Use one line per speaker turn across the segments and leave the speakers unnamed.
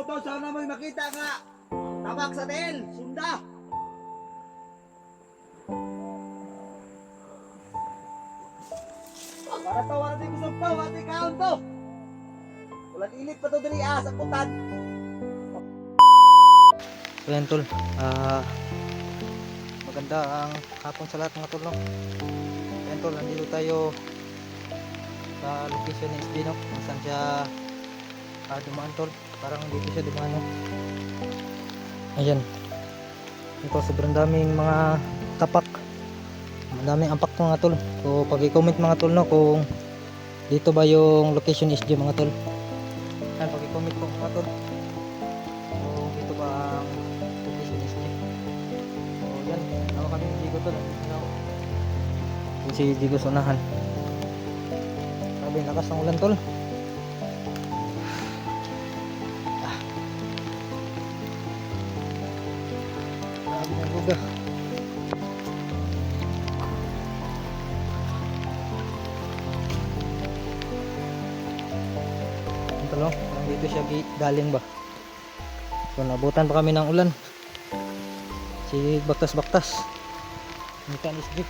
to, sana may makita nga. Tabak sa tel, sunda. Para to, wala din kusog to, wala din kaon to. Wala ilit pa to dali sa kutan.
So yan tol, maganda ang hapon sa lahat mga tol, no? Yan tol, nandito tayo sa location ni SB, no? Kung saan siya dumaan tol, parang dito siya dumaan, no? Ayan, ito sobrang daming mga tapak, madaming ampak mga tol. So pag i-comment mga tol, no, kung dito ba yung location ni SB mga tol. Ayan, pag i-comment po mga tol kung dito ba ang location ni SB. So yan, ako kami si Jigo tol, ano? Si Jigo sa unahan. Sabi, lakas ng ulan tol. Sabi ng luga. Ito no, dito siya galing ba. So nabutan pa kami ng ulan. Si baktas-baktas. Ini kan SG.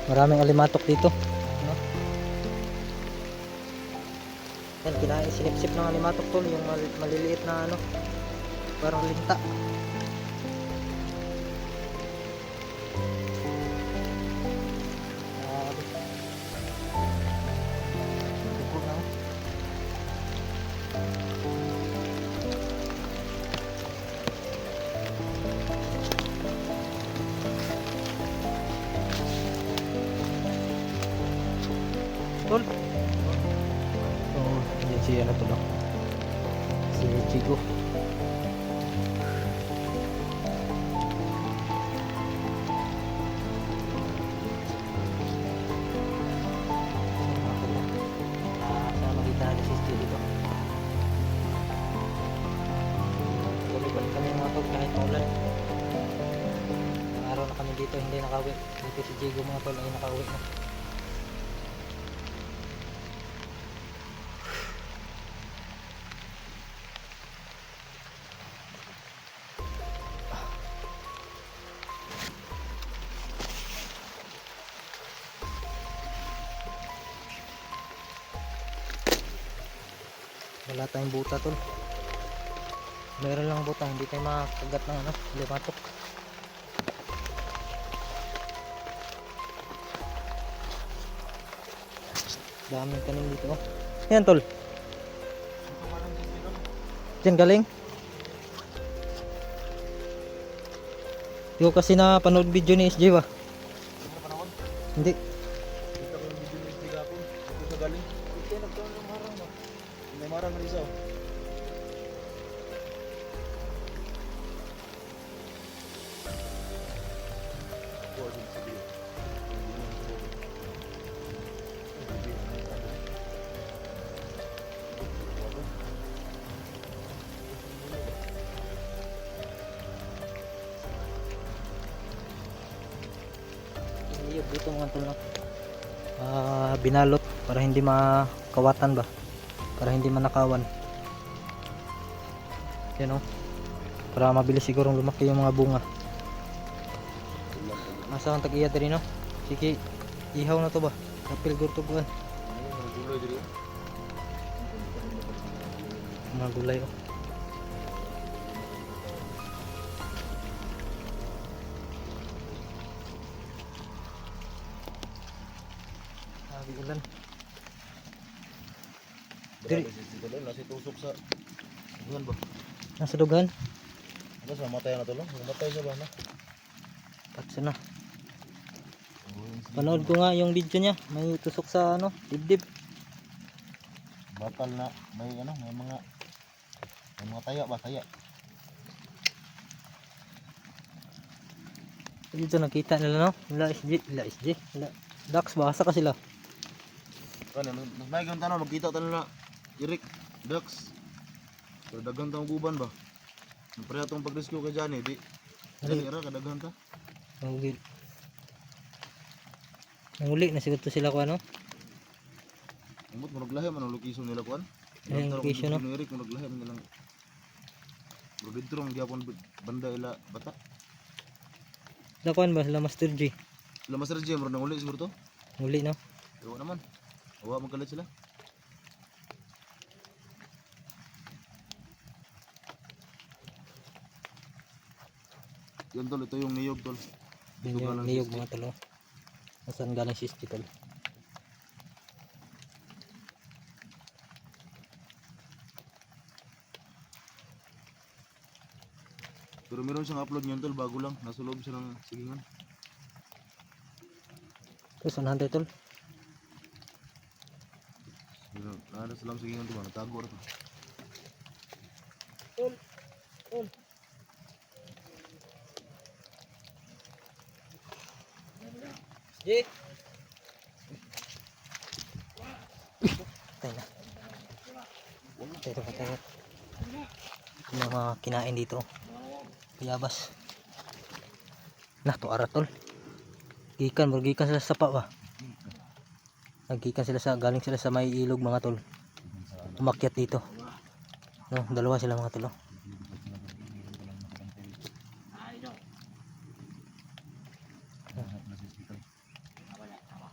Maraming alimatok dito, no? Yan, kinain sinip-sip ng alimatok tol, yung maliliit na ano, parang linta. Tol. So, yan si ano tol, si Chigo. Sama kita ada si dito. Balik kami mga tol kahit maulan. Araw na kami dito, hindi nakauwi. Dito si Chigo mga tol ay nakauwi na. Wala tayong buta tol. Meron lang buta, hindi tayo makagat ng ano, limatok. Daming kanin dito. Oh. Yan tol. Diyan galing. Di ko kasi na panood video ni SJ ba? Hindi.
Kita ko yung video ni SG kapon. Ito sa galing. Ito nagkaroon ng marang ba? May marang na isaw.
Dito mga tol, no? Binalot para hindi makawatan ba, para hindi manakawan. Yan o, para mabilis sigurong lumaki yung mga bunga. Asa kang tag-iya diri, no? Sige, ihaw na to ba? Kapil gurto buwan. Mga gulay o. Ulan. Diri
nasi tusok sa dugan ba?
Nasa dugan?
Ano sa matay na to lang? Matay sa ba na?
Patsa na. Panood ko nga yung video niya, may tusok sa ano, dibdib.
Bakal na may ano, may mga taya ba, taya.
Dito nakita nila, no? Wala SG. Wala. Dax ba? Asa ka sila?
Ano, may ganun tanong, magkita tayo na Eric, Dax. Pero dagang tayong guban ba? Pre atong pag-rescue kay Johnny, di. Johnny ra kadaghan ta.
Nanguli na siguro to sila ko ano.
Umot mo naglahi man ang location nila kuan.
Ay, ang location, no?
Eric mo naglahi man nilang. Bro dito ang gyapon banda ila bata.
Dakuan ba sila Master G?
Sila Master J mo nang uli siguro to.
Nguli no.
Ewa naman. Awa magkalit sila. Yan tol, ito yung niyog tol.
Yun yung niyog mga tol. Nasaan galing si tol?
Pero meron siyang upload niyan tol, bago lang. Nasa loob siya ng sigingan.
Ito saan hantay tol?
Nada sa lang sigingan to ba? Natago rin.
Tol. Tol. Jit. Tayo na. Tayo. Yung mga kinain dito. Piyabas. Nah, to aratol. Gikan sila sa sapa ba? Naggikan sila sa, galing sila sa may ilog mga tol. Umakyat dito. No, dalawa sila mga tol. Oh.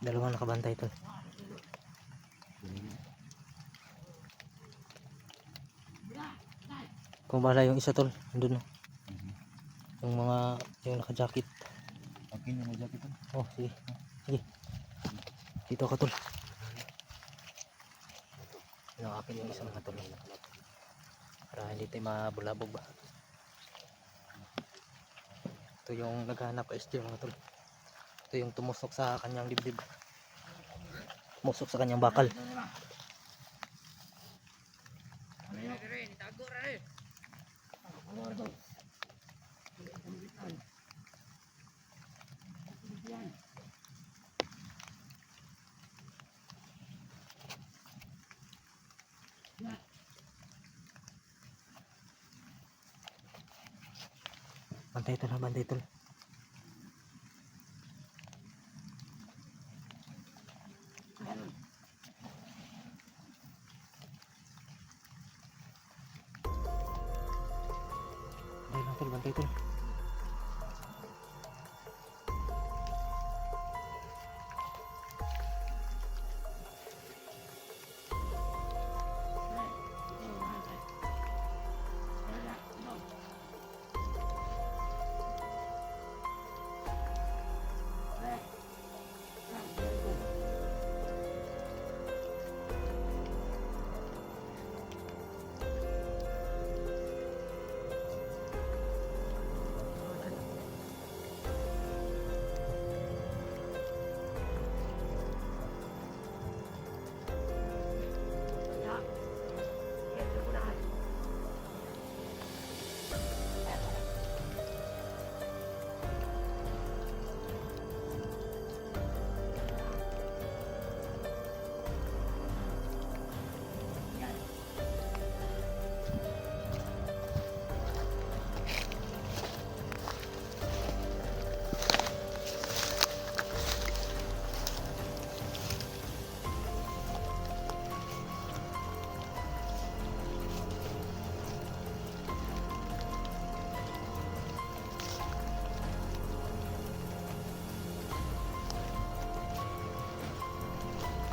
Dalawang nakabantay tol. Kung bahala yung isa tol, andun no. Yung mga, yung naka-jacket.
Akin yung jacket tol.
Oh, sige. Sige. Dito ka tol. Yung akin yung isa mga tol. Para hindi tayo mabulabog ba. Ito yung naghahanap SJ mga tol. Ito yung tumusok sa kanyang dibdib. Tumusok sa kanyang bakal. Bantay tol. Bantay tol.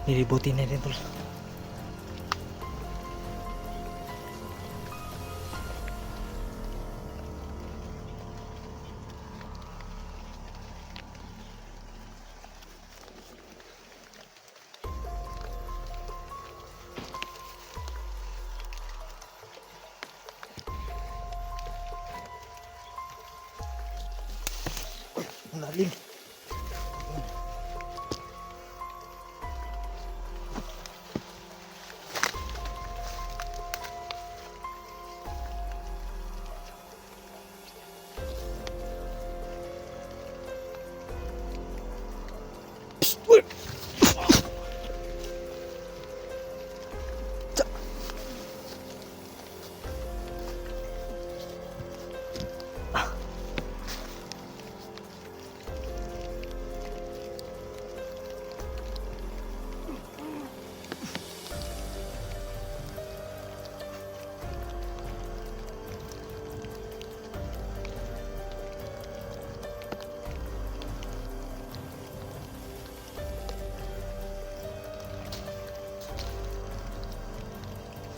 Nilibutin na rin tol. Lalim.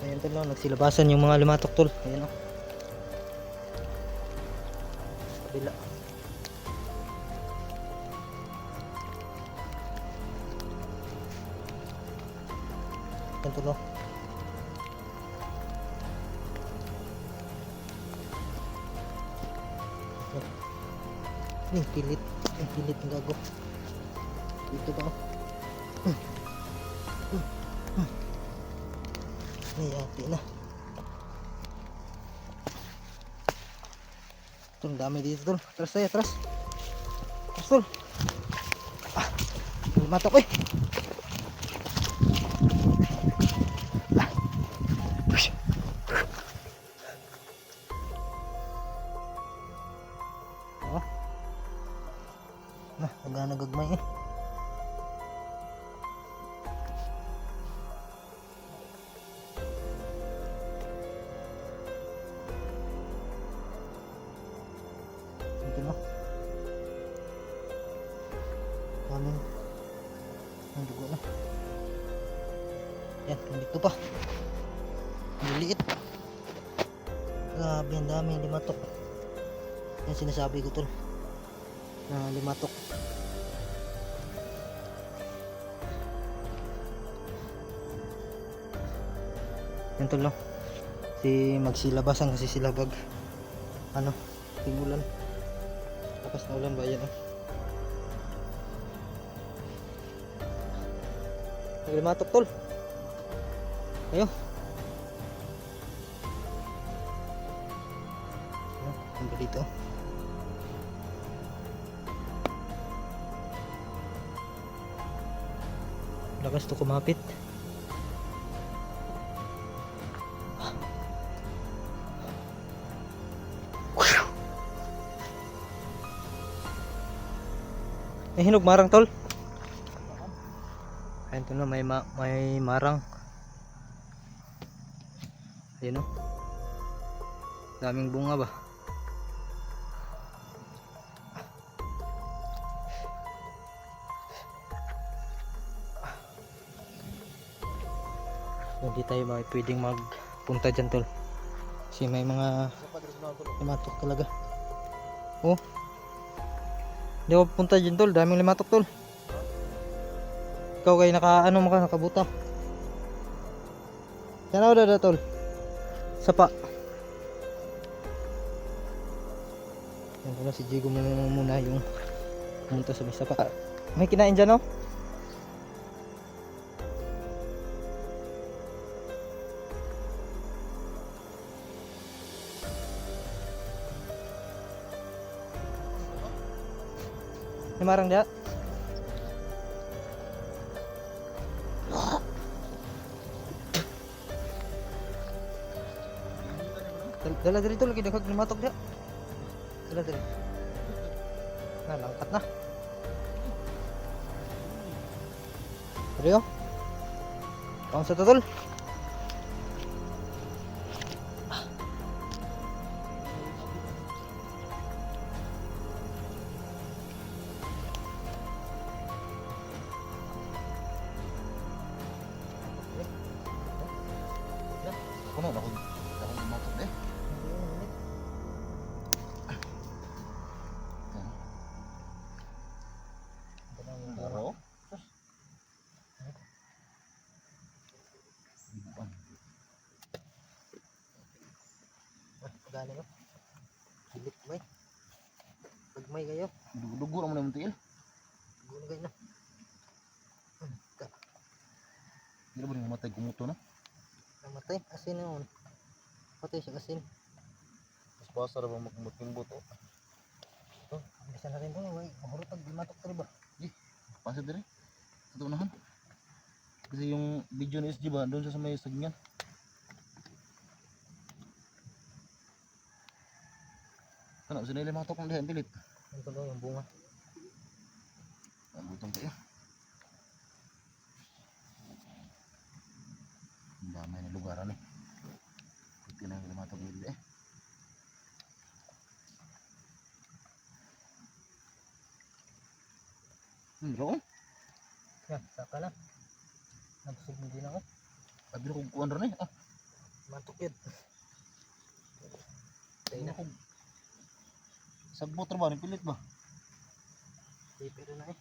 Ayan tol, no? Nagsilabasan yung mga limatok tol. Ayan o. Kabila. Ayan tol, no? Ini pilit. Ang pilit ng gago. Dito ba? Ini yati na. Tol, dami dito tol. Atras tayo, atras. Atras tol. Ah, lumatok eh. Ah. Push. Oh. Nah, nagagmay eh. Ito no. Daming ang dugo na. Yan, nandito pa. Ang liit. Grabe, ang daming limatok. Yan sinasabi ko tol. Na limatok. Yan tol no. Si magsilabasan kasi sila pag ano, timulan. Tapos na ulan ba yan oh. Limatok tol. Ayo. Ano dito? Lakas to kumapit. May hinog marang tol. Ayun to na, may marang. Ayun o. Daming bunga ba? Hindi tayo pwedeng magpunta dyan tol. Kasi may mga limatok talaga. Oh. Hindi ako punta dyan tol. Daming limatok tol. Ikaw kayo nakabuta. Yan ako dada tol. Sapa. Yan pala si Jigo muna yung pumunta sa may sapa. May kinain dyan oh. May marang dia. Dala diri tol, lagi daghag limatok dia. Dala diri. Nah, langkat na. Diri oh. Kaon sa tol.
Puno na akong limatok eh. Daro?
Galing oh. Hilik may. Pagmay kayo.
Dugo naman yung tiil.
Dugo na kayo na.
Hindi ba rin namatay kumuto na?
Namatay, asin na yun. Patay siya asin.
Mas basa na ba magkumuting buto?
Ito, bisa na rin ito. Mahurutag, limatok ka rin ba?
Pasa dire. Sa unahan. Kasi yung video ni SG ba, doon sa may sagingan. Ano, sinili mga tokong dihan, pilit.
Ano ba yung bunga?
Ang butong kayo. Ang damay na lugaran eh. Puti na yung limatong hindi eh. Bro,
Yan, saka na. Nabusog mo din ako.
sabi na kung kuwan rin eh. Ah,
Mantok yun. Tayo na.
Sagbot ra ba? Pilit ba?
Di pero na eh.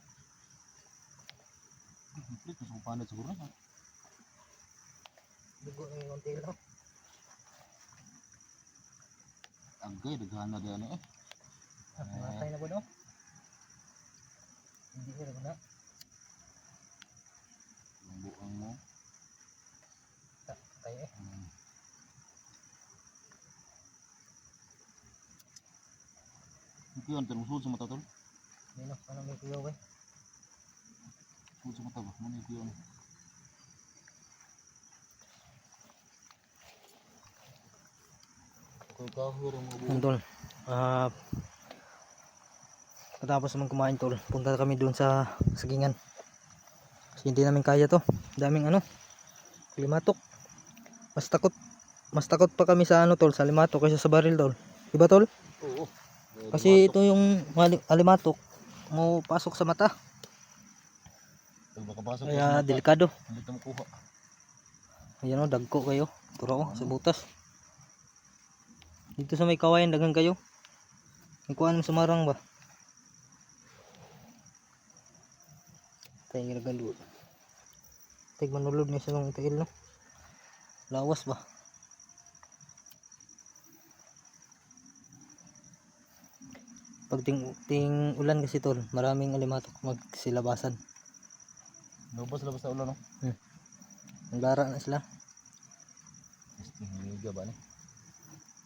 Pilit. Mas kupanad siguro na.
Dugo na yung konti lang.
Agay, daghan na diyan eh.
Matay na ba no? Hindi ko na.
Ang buang mo.
Tayo eh.
Ito yun, tanong sa mata tol.
Hindi no, ano may kuyaw eh.
Suod sa mata ba? Muna ito yun. Kung kahir ang mga buong.
Tol, katapos naman kumain tol, punta kami doon sa sagingan. Kasi hindi namin kaya to. Daming ano, limatok. Mas takot pa kami sa ano tol, sa limatok kaysa sa baril tol. Diba tol?
Oo.
Kasi ito yung alimatok mo pasok sa mata.
Pag makapasok
Kaya delikado.
hindi ito makuha.
Ayan o, dagko kayo. Turo ko sa butas. Dito sa may kawayan, dagan kayo. Ikuan mo sumarang ba? Tayo gagalo. Tayo manulog niya sa mga tail no. Lawas ba? Pag ting ulan kasi tol, maraming alimatok magsilabasan.
Labas sa ulo no?
Naglara na sila.
Hiniga ba ni?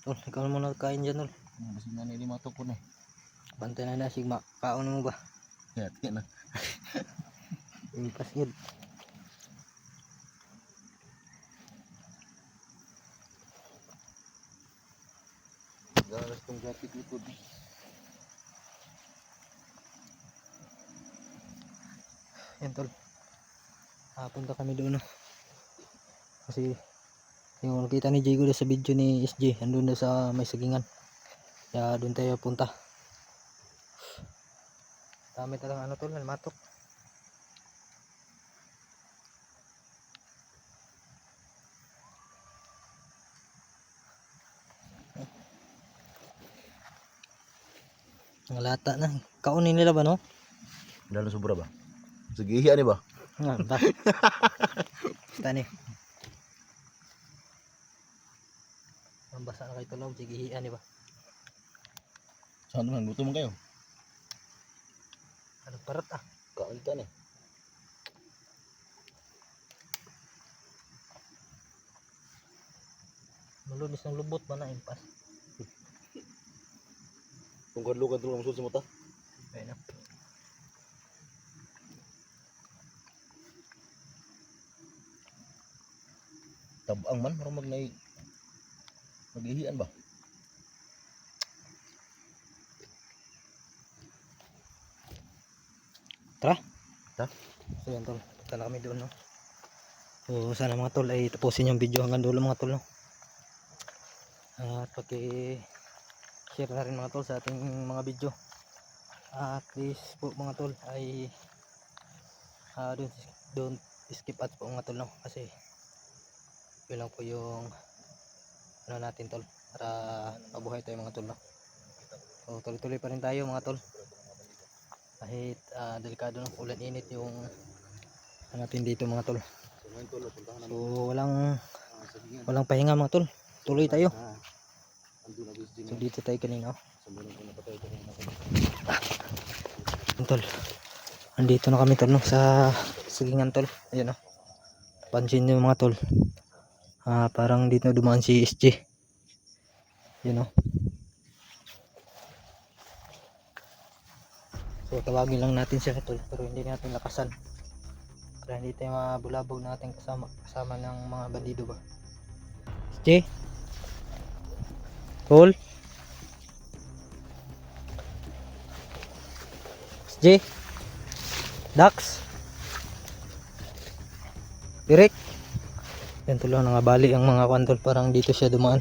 Tol, ikaw na muna kain dyan tol.
Basi na ni matok ko ni.
Bantay na na, sigma. Kaon mo ba?
Kaya na.
Ipas yun.
Garas tong gatik likod.
Yan tol. Punta kami doon no. Kasi yung nakita ni Jigo sa video ni SJ, andun na sa may sagingan. Kaya doon tayo punta. Dami talagang ano tol, matok. Ang lata na. Kaunin nila ba no?
Dalam sobra ba? Sige iya ni ba?
Nga ba? Tani. Ang basa na kayo tulog, sige hiyan di ba?
Saan man gutom kayo?
Ano parat ah?
Kaon ta ni.
Malunis ng lubot ba na impas?
Kung kadlukan tulong sa mata.
Ayun na.
Tabang man marang magnay maghihian ba?
Tara.
Ta?
So yan tol, punta na kami doon no. So sana mga tol ay tapusin yung video hanggang dulo mga tol no. At paki-share na rin mga tol sa ating mga video. At please po mga tol ay don't skip ads po mga tol no. Kasi yun lang po yung ano natin tol, para mabuhay tayo mga tol no. So tuloy-tuloy pa rin tayo mga tol. Kahit delikado ng ulan init yung natin dito mga tol. So walang pahinga mga tol. Tuloy tayo. So dito tayo kanina. Tol. Andito na kami tol no, sa sagingan tol. Ayun oh. Pansin niyo mga tol. Parang dito dumaan si SJ. Yun oh. So tawagin lang natin siya tol, pero hindi natin lakasan para hindi tayo mabulabog natin kasama ng mga bandido ba. SJ Tol SJ Dax Direk. Yan tol, nangabali ang mga kwantol, parang dito siya dumaan.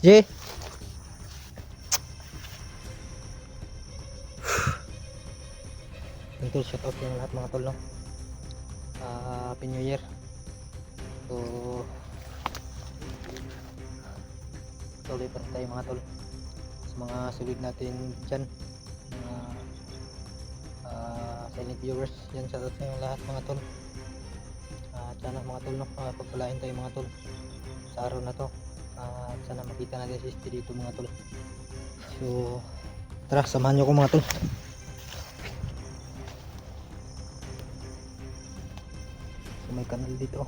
SJ tol, shout out yung lahat mga tol no. Happy New Year. So tuloy pa rin tayo mga tol sa mga sulit natin dyan, mga silent viewers yan, shoutout sa inyo lahat mga tol. At sana mga tol, no, pagpalain tayo mga tol sa araw na to. At sana makita natin si Steve dito mga tol. So tara, samahan nyo ko mga tol. So may kanal dito.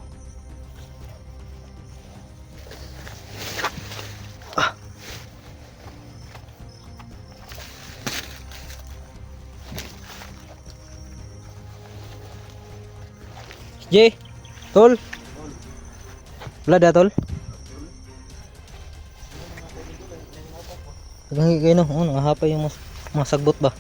J, tol. Wala da tol. Lagi kayo no, nakahapay yung mga sagbot ba?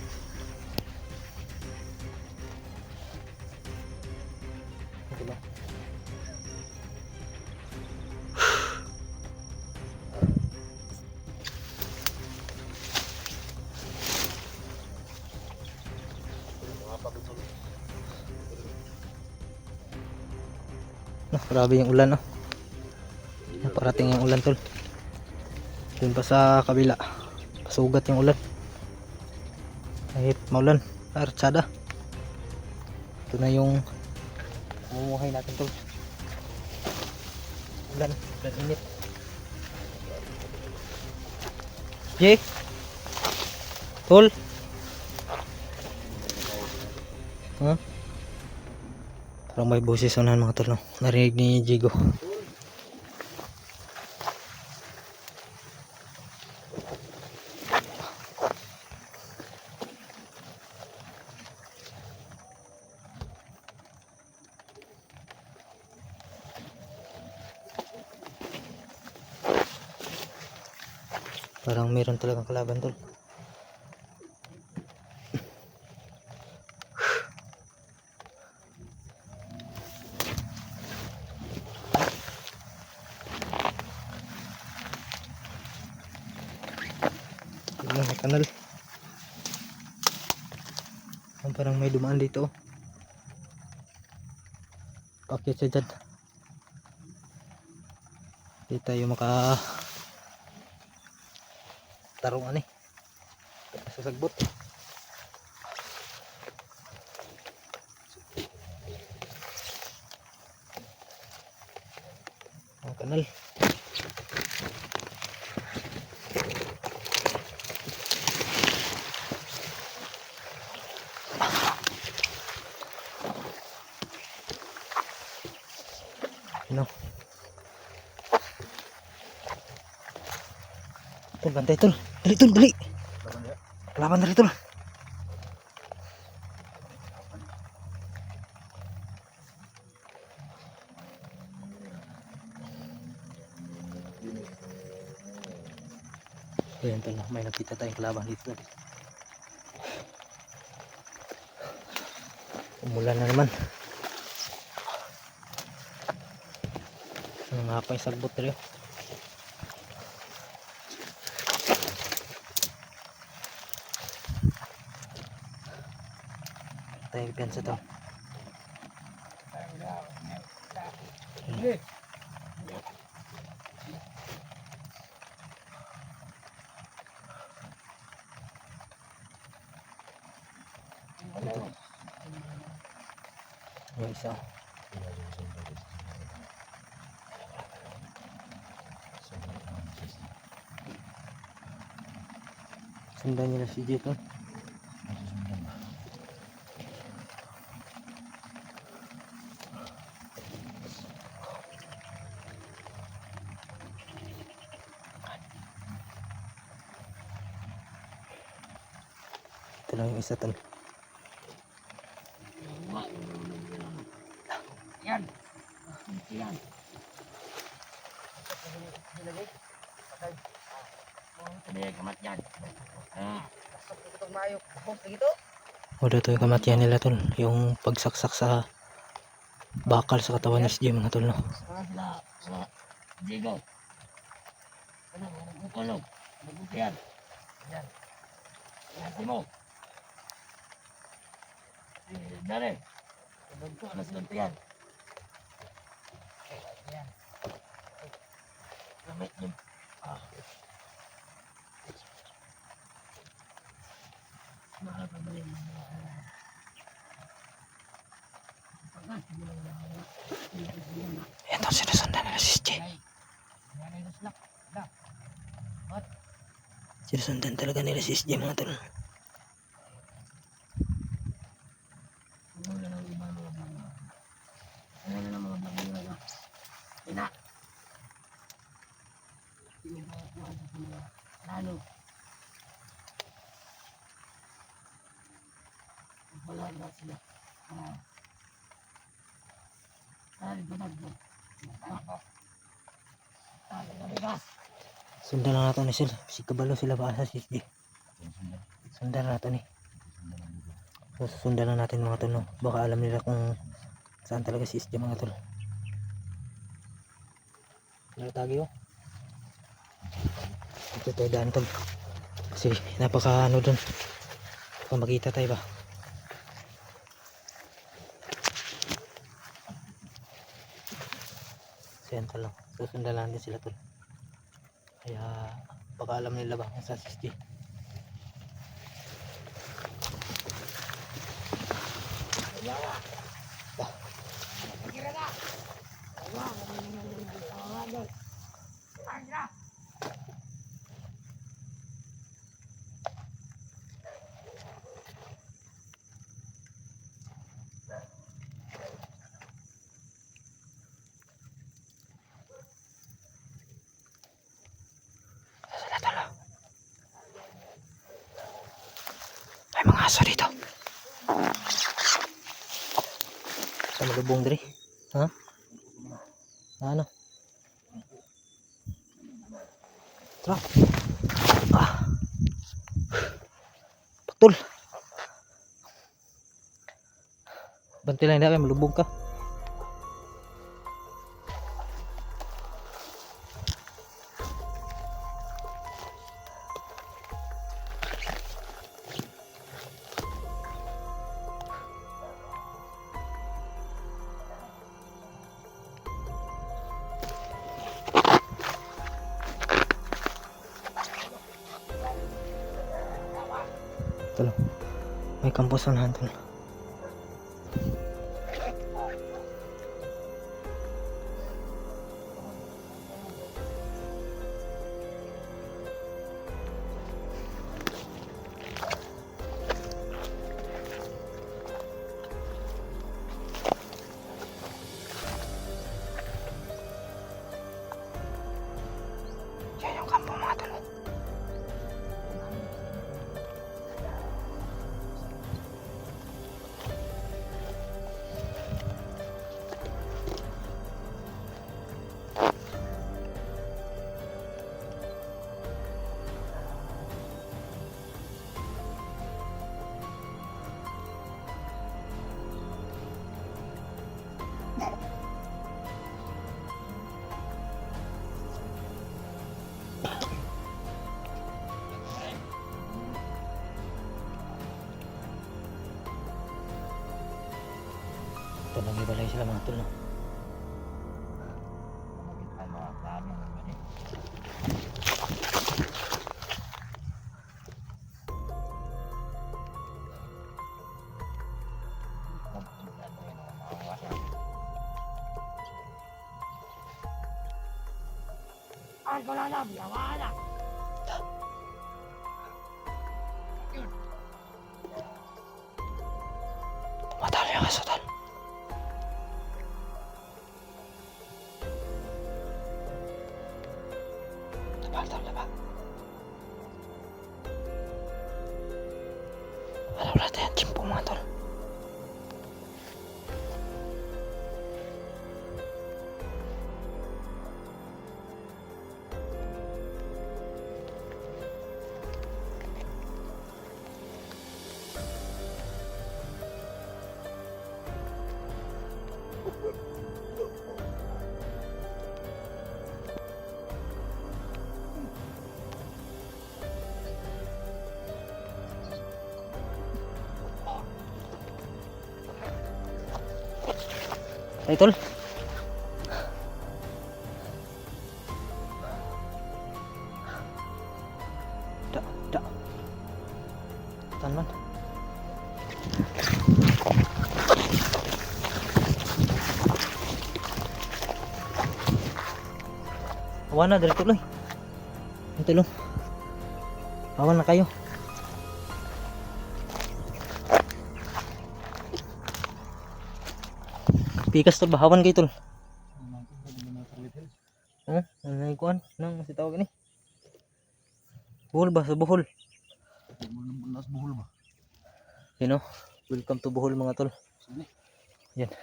Grabe yung ulan, no. Parating yung ulan tol. Doon pa sa kabila, pasugat yung ulan. Kahit maulan, artsada. Ito na yung mamumuhay natin tol. Ulan init. Jay, tol. Huh? Parang may boses unahan mga tol, no? Narinig ni Jigo. Parang meron talagang kalaban tol. May kanal. Parang may dumaan dito. Pakit siya dyan. Hindi tayo maka tarungan eh. Sasagbot. Ang kanal. No. Tol, bantay tol. Dali tol, dali. Kelaban dari tol. Ayan tol, may nakita tayong kelaban dito. Umulan na naman. Ano nga pa yung sagbot rin. Tayo piyansa to. Ito. Yung isa. Sundan niya na si J to. Ito lang yung isa tol.
Yan. Yan. Kamat yan.
Wala to yung kamatyan nila tol. Yung pagsaksak sa bakal sa katawan ni SJ mga tol, no.
Sila. Digo. Ano? Bukulog. Yan. Yan. Yan mo. Dali. Nagko na silang tiyan. Ayan. Gamit yun. Ah. Nakakabalik mo na.
Ito, sinusundan nila si SJ. Sinusundan talaga nila si SJ mga tol.
Lalo. Wala na sila.
Sundan na natin ni sila. Si kabalo sila ba sa SJ. Sundan na natin eh. So, sundan na natin mga tol. No? Baka alam nila kung saan talaga si SJ mga tol. Nalatagi oh. Ito tayo daan tol. Kasi napaka ano dun. Baka makita tayo ba. So yan tol. Susundan lang din sila tol. Kaya baka alam nila ba kung saan si SJ. Sila tol. May mga aso dito. Sa malubong diri. Ha? Ano? Tara. Ah. Betul. Banti lang na kayo, malubog ka. Tol. May kampos unahan tol. Yan yung kampo mga tol. Ito nag-ibalay sila mga tol no?
Ay, ko lang na, biyawa na.
Tumatalo yung aso tol. Laba. Alam natin yan, chimpo mga tol. Ay, tol. Da, da. Saan man? Awan na, dali tuloy. Ito lang. Awan na kayo. Pikas tol, bahawan kayo tol. Oh, ano na yung kuhan? Nang si tawag ni? Buhol ba? Sa Bohol.
Nas buhol ba?
You know, welcome to Bohol mga tol.
Sini.
Yan.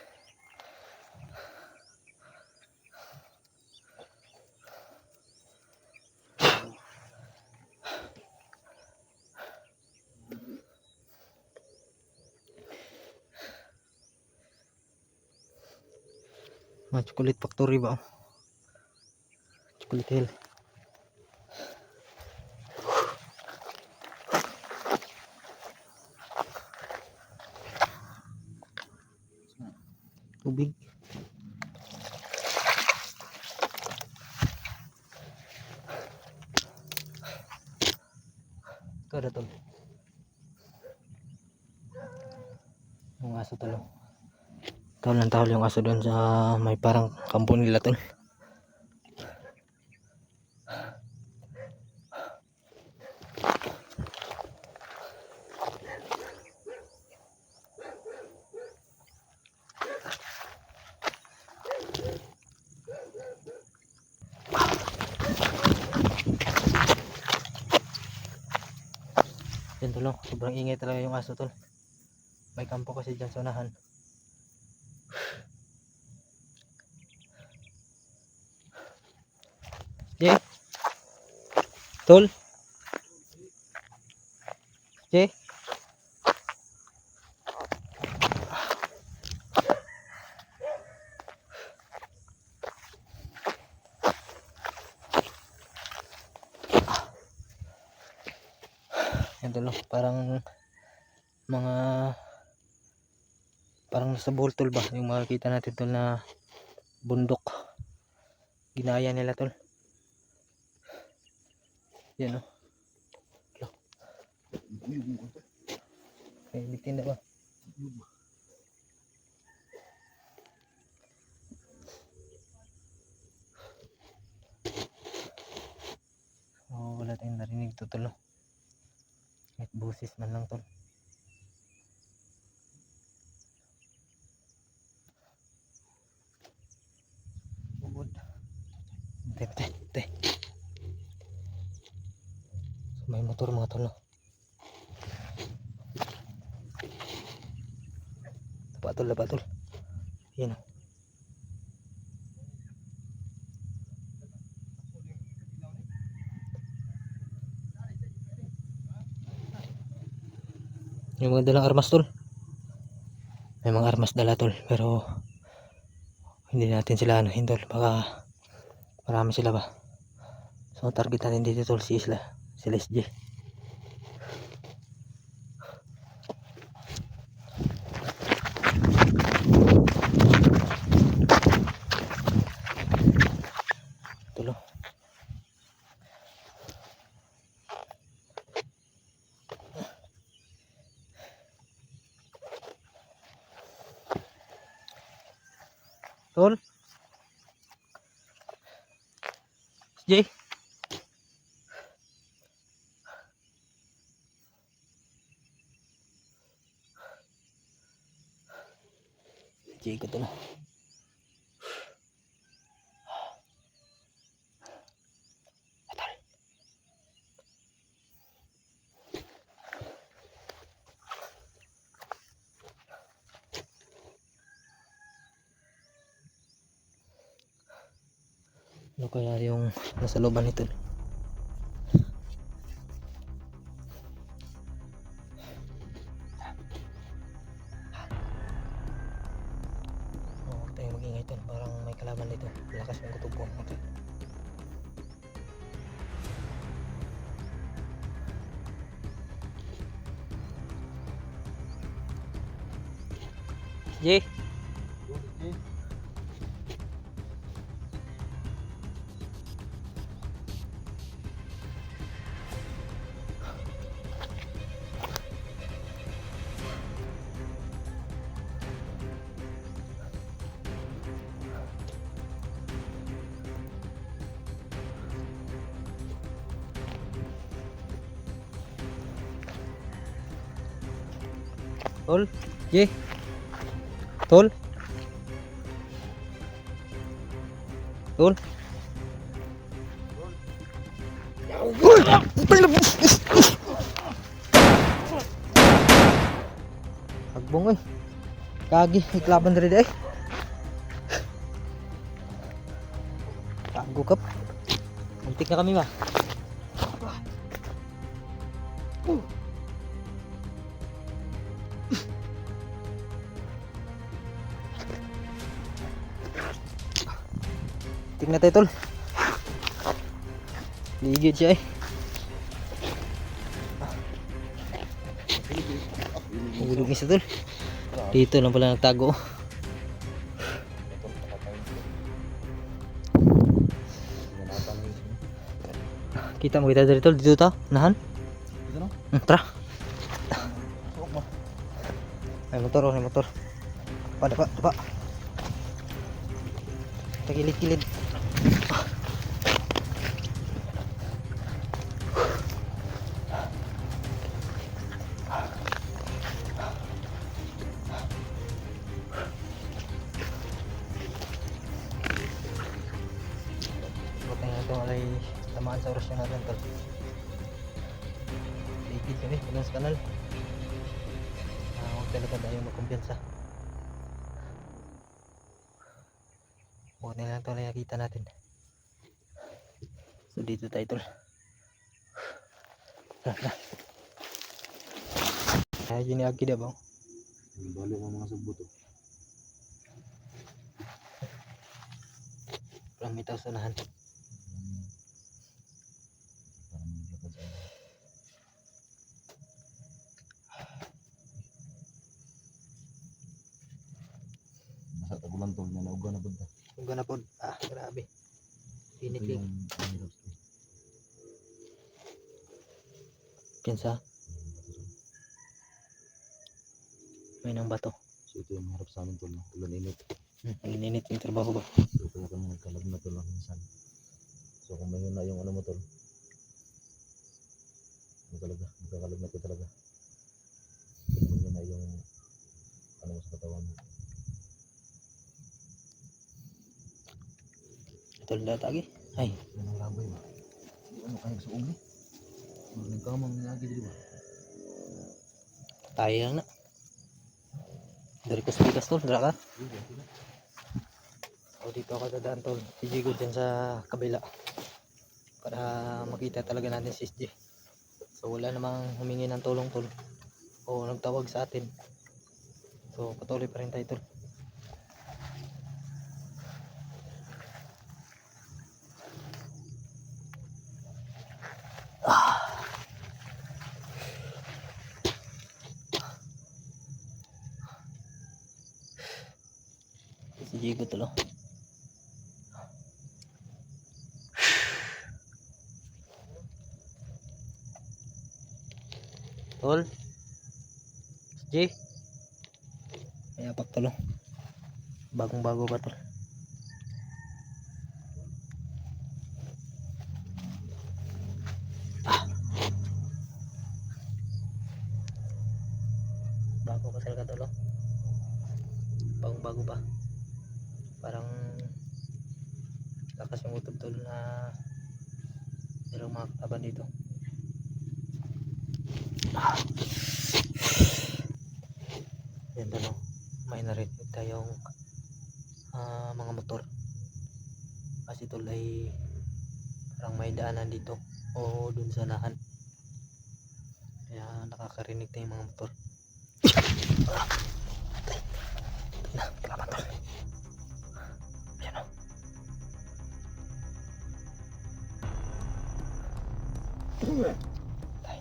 Mga chocolate factory ba? Chocolate hill. Tubig. Kada tol. Yung aso tol. Tol ng tawal yung aso doon sa may parang kampo nila tol. Yan tol, no? Sobrang ingay talaga yung aso tol. May kampo kasi dyan sa unahan. Jay? Tol? Jay? Yan tol, no? Parang mga parang nasa Bohol tol ba yung makikita natin tol na bundok. Ginaya nila tol. Yan o. Okay, bitin na ba? Oh, wala tayong narinig to tol, no? Kahit busis man lang tol. Bubod. Te. So, may motor mga tol, no? Lapa tol. Yan o. Yung mga dalang armas tol. May mga armas dala tol, pero hindi natin sila ano hindol, baka marami sila ba. So target natin dito tol si Isla, sila SJ. Tulo. Tol. SJ. SJ ko to na. Ano kaya yung nasa looban nito? Huwag tayong mag-ingay tol, parang may kalaban dito. Lakas ng kutubo. Okay. Jay, Tol? Ye? Tol? Tol? Uy! Putay na! Hagbong eh. Kagi, iklaban rin eh. Kago kap. Muntik na kami ba? Tingnan tayo tol. Ligid siya eh. Hulog isa tol. Dito lang pala nagtago. Kita mo kita dari tol dito ta, nahan.
Dito no?
Tara.
Suok mo.
May motor, oh, may motor. Dapa. Tagilid-kilid. Buti nga ito alay tamaan sa orasyon natin tol. Ligid kami, bilang sa kanal. Huwag talaga tayo magkumpiyansa. Buti na lang ito alay nakita natin. So dito tayo tol. Tara. Kaya yun ni Aki ba?
Balik ang mga subo to.
Parang may tao sa unahan.
Parang maglakad sa ano. Basta tagulan tol na nauga na punta.
Kung gana po. Grabe. Init
Ito
yung
yung mahirap to.
pinsa. May nang bato.
So ito yung mahirap sa amin tol na ulan init.
Ininit yung trabaho ba?
So kaya kami nagkalab na tol lang minsan. So kung mahina yung ano mo tol. Talaga, magkakalab na ko talaga. Kung mahina yung ano mo sa katawan mo.
Ito lang tagi. Ay,
Yan ang labay ba? Ano kaya sa umi? Nagkamang nilagi di ba?
tayo lang na. Dari ko sa bigas tol, dala ka. O dito ako dadaan tol. Si Jigo dyan sa kabila. Para makita talaga natin si SJ. So wala namang humingi ng tulong tol. O nagtawag sa atin. So patuloy pa rin tayo tol. Si Jigo tol oh. Tol. SJ. May apak tol oh. Bagong bago pa tol. Bago pa talaga tol oh. Bagong bago pa. Parang lakas yung utob tol na merong mga kataban dito. Yan tol oh. May narinig tayong mga motor. Kasi tol ay parang may daanan dito o dun sa nahan. Kaya nakakarinig tayong mga motor. Na, kalaban tol. Ayan o. Tay.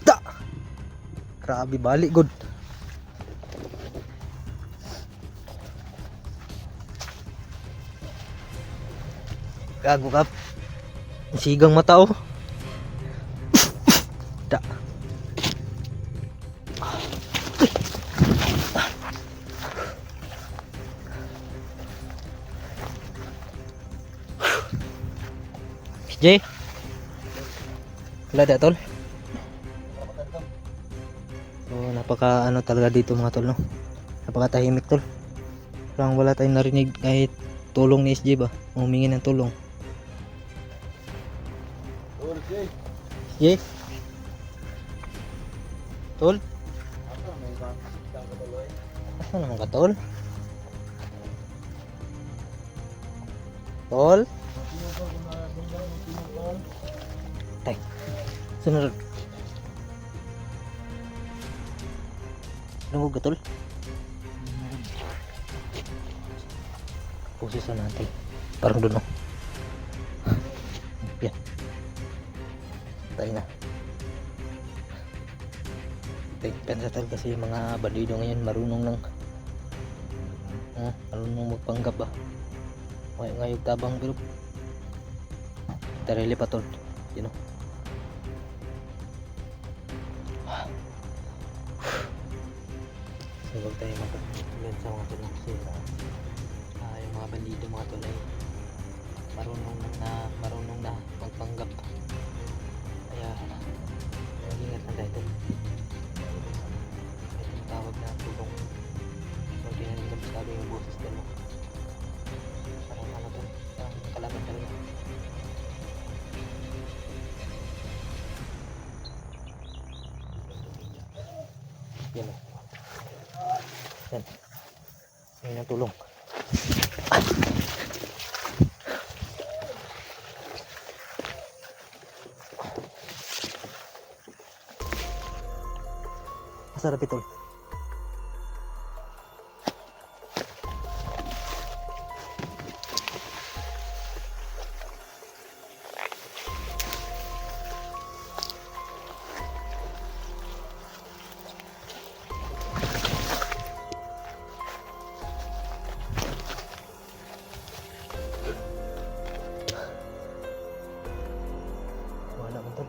Da! Grabe balik good. Gago kap. Sigang mata oh. Da. Jay? Wala da tol? So napaka ano talaga dito mga tol no? Napaka tahimik tol. Parang wala tayong narinig kahit tulong ni SJ ba? Humingi ng tulong.
Tol, Jay.
Jay? Tol?
Asa may isang katuloy?
Asa naman ka tol? Tol? Tay. Sunod. Lungog ka tol? Pusis na natin. Parang doon no. Yan. Tayo na. Pensa tol kasi yung mga bandido ngayon marunong lang. Marunong magpanggap ba. Ngayog tabang pero tarili pa tol. You know. So huwag tayo magpapagyan sa mga tol kasi yung mga bandido mga tol ay marunong na magpanggap. Kaya mag-ingat na tayo tol. Itong tawag na tulong. So di na nila masyado yung boses tol. Parang ano tol, parang kalaban talaga. Yan o. Yan. Yan ang tulong. Masarap ito. Wala man tol.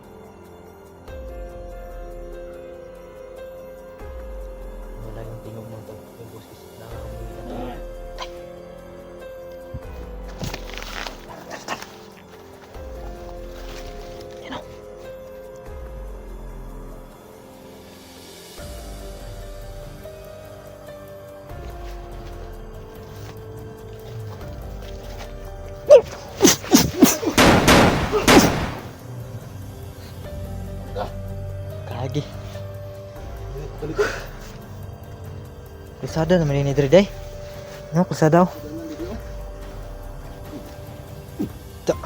Wala yung tingog mo tol. Yung boses na humingi. Yan o. Kagi. Kusada naman ini diri day. No, kusada daw. Tak.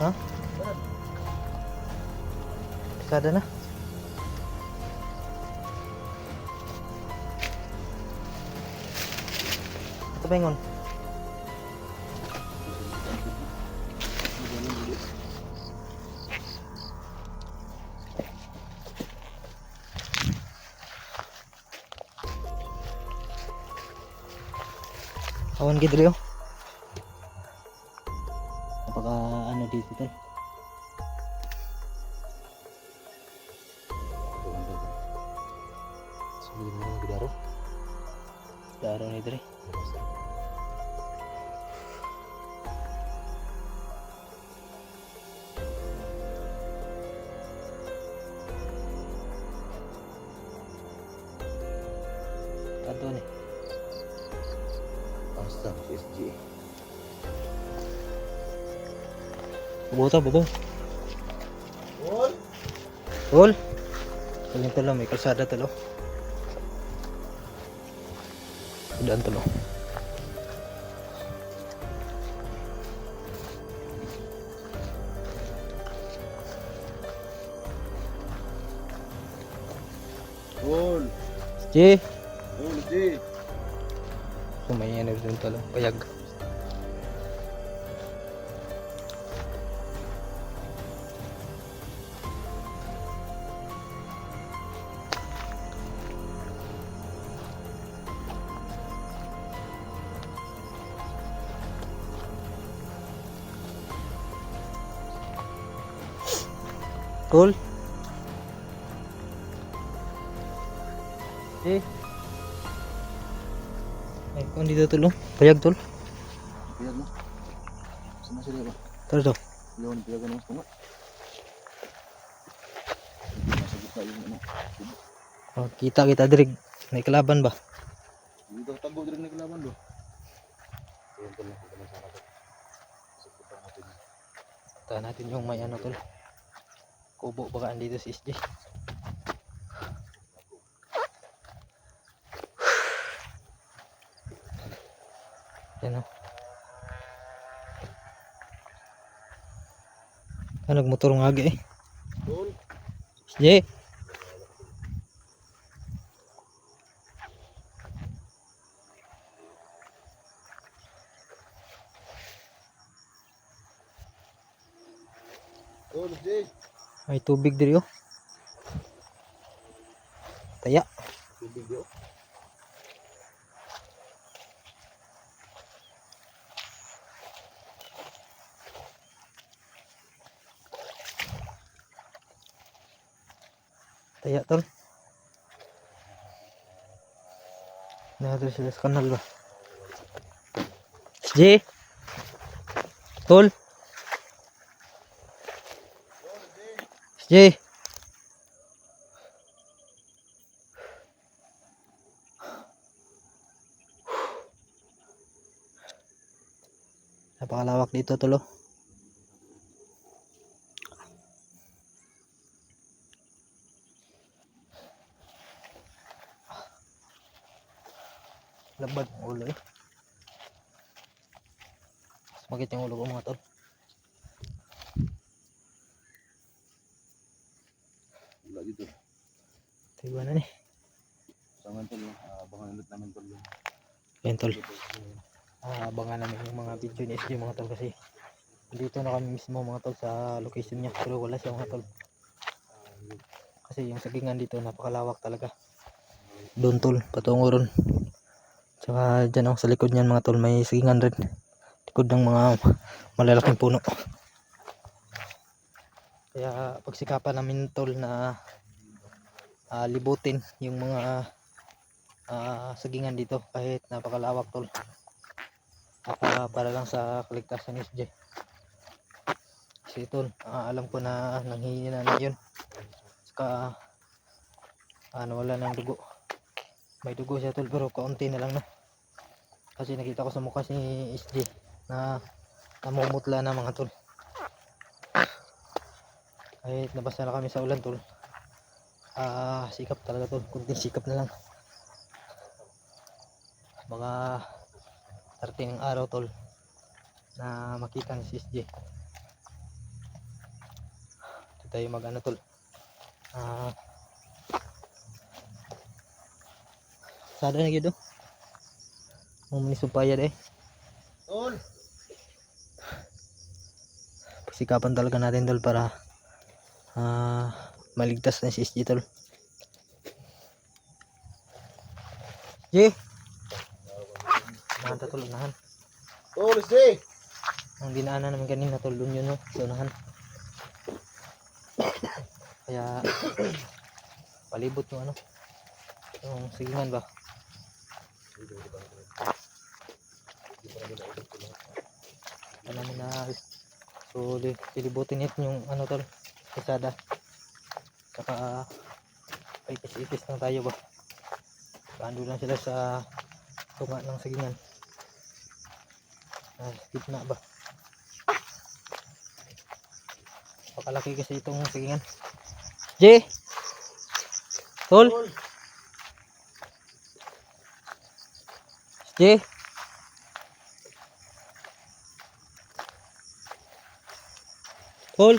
Ha? Kusada na. Ito ba yun? Awan gid rin oh. Napaka ano dito tol.
Sabi mo ng gidaro?
Daro ni diri. Ato ni.
Asa si SG?
Buta bubo.
Tol!
Tol. Kaling tolo may kalsada tolo. Daan tolo.
Tol!
Ji,
Tol, Jay!
kumayan na rin tolo. Payag. Cool. Ji. Ay, kung dito tol, oh. Payag tol.
Piyag mo. Saan sila ba?
Tol to.
Lawan piyag ano mas tunga. Nasa gitna yung ano.
Oh, kita dirig. May kalaban ba?
Dito tago din na kalaban do. Ayun tol, dito lang sana tol. Subukan natin.
Tahan natin yung may ano tol. Kubo baka andito si SJ. Yan o. Nagmotor ng aga eh.
Tol.
SJ.
Tol, Jay.
May tubig diri oh. Taya.
Tubig do.
Taya tol. Nandito sila sa kanal ba? SJ. Tol. SJ. Napakalawak dito tol oh. Labad ang ulo eh. Sumakit yung ulo ko mga tol.
Wala dito.
Tiba na ni.
Sangan tol, abangan ulit namin tol.
Yan tol. Abangan namin yung mga video ni SJ mga tol kasi dito na kami mismo mga tol sa location niya pero wala siya mga tol. Kasi yung sagingan dito napakalawak talaga. Doon tol, patungo ron. Tsaka dyan oh, sa likod niyan mga tol may sagingan rin. Likod ng mga malalaking puno. Kaya pagsikapan namin tol na libutin yung mga sagingan dito kahit napakalawak tol. Para lang sa kaligtasan ni SJ. Kasi tol, alam ko na nanghihina na yun. Saka wala ng dugo. May dugo siya tol pero kaunti na lang na. Kasi nakita ko sa mukha si SJ na namumutla na mga tol. Kahit nabasa na kami sa ulan tol. Sikap talaga tol, kunting sikap na lang. Mga 30 ng araw tol na makita ni si SJ. Ito tayo mag ano tol. Sada na gitu. Munisupaya deh.
Tol.
Sikapan talaga natin tol para maligtas na si SJ tol. Ji. Nahan tol, nahan.
Tol, SJ.
Ang dinaanan namin kanina tol doon yun no, sa unahan. Kaya palibot yung ano. Yung sigingan ba? Ano namin na so lilibutin ito yung ano tol, kasada. Saka ipis-ipis lang tayo ba. Paando lang sila sa tunga ng sigingan. Gitna ba? Pakalaki kasi itong sigingan. J! Tol! J! Tol!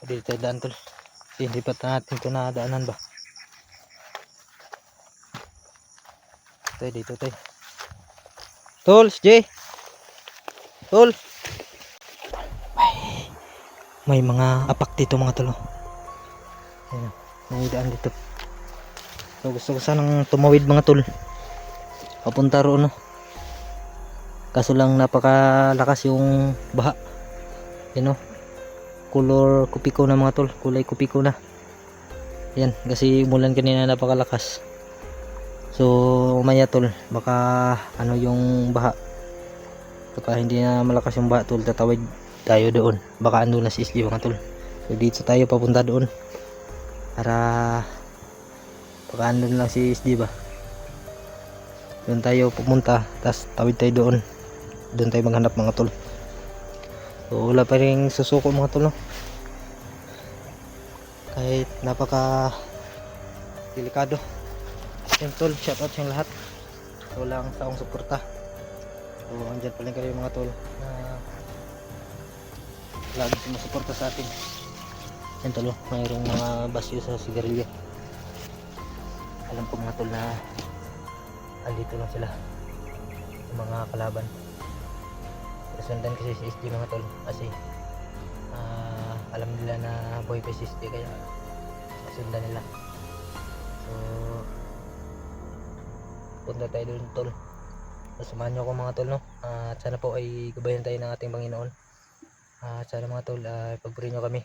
Dito tayo daan tol. Kasi hindi pa natin ito nadaanan ba. Tayo dito tayo. Tol! J! Tol! May mga apak dito mga tol. Ayan, may daan dito. So, gusto ko sanang tumawid mga tol. Papunta roon no. Kaso lang napakalakas yung baha. Yan o. Color kupiko na mga tol. Kulay kupiko na. Yan, kasi umulan kanina napakalakas. So umaya tol, baka ano yung baha. Baka hindi na malakas yung baha tol, tatawid tayo doon. Baka ando na si SG mga tol. So dito tayo papunta doon. Para baka ando na lang si SG ba. Doon tayo pumunta, tapos tawid tayo doon. Doon tayo maghanap mga tol. So wala pa rin susuko mga tol no. Kahit napaka delikado. Yan tol, shoutout sa lahat. Walang taong suporta. So andyan pa rin kayo mga tol na lagi sumusuporta sa atin. Yan tol, mayroong mga basyo sa sigarilyo. Alam ko mga tol na andito lang sila yung mga kalaban. Sundan kasi si SG mga tol kasi alam nila na boy pa si SG kaya sundan nila. So punta tayo doon tol. Samahan nyo ako mga tol no. At sana po ay gabayan tayo ng ating Panginoon. At sana mga tol pagpurihin nyo kami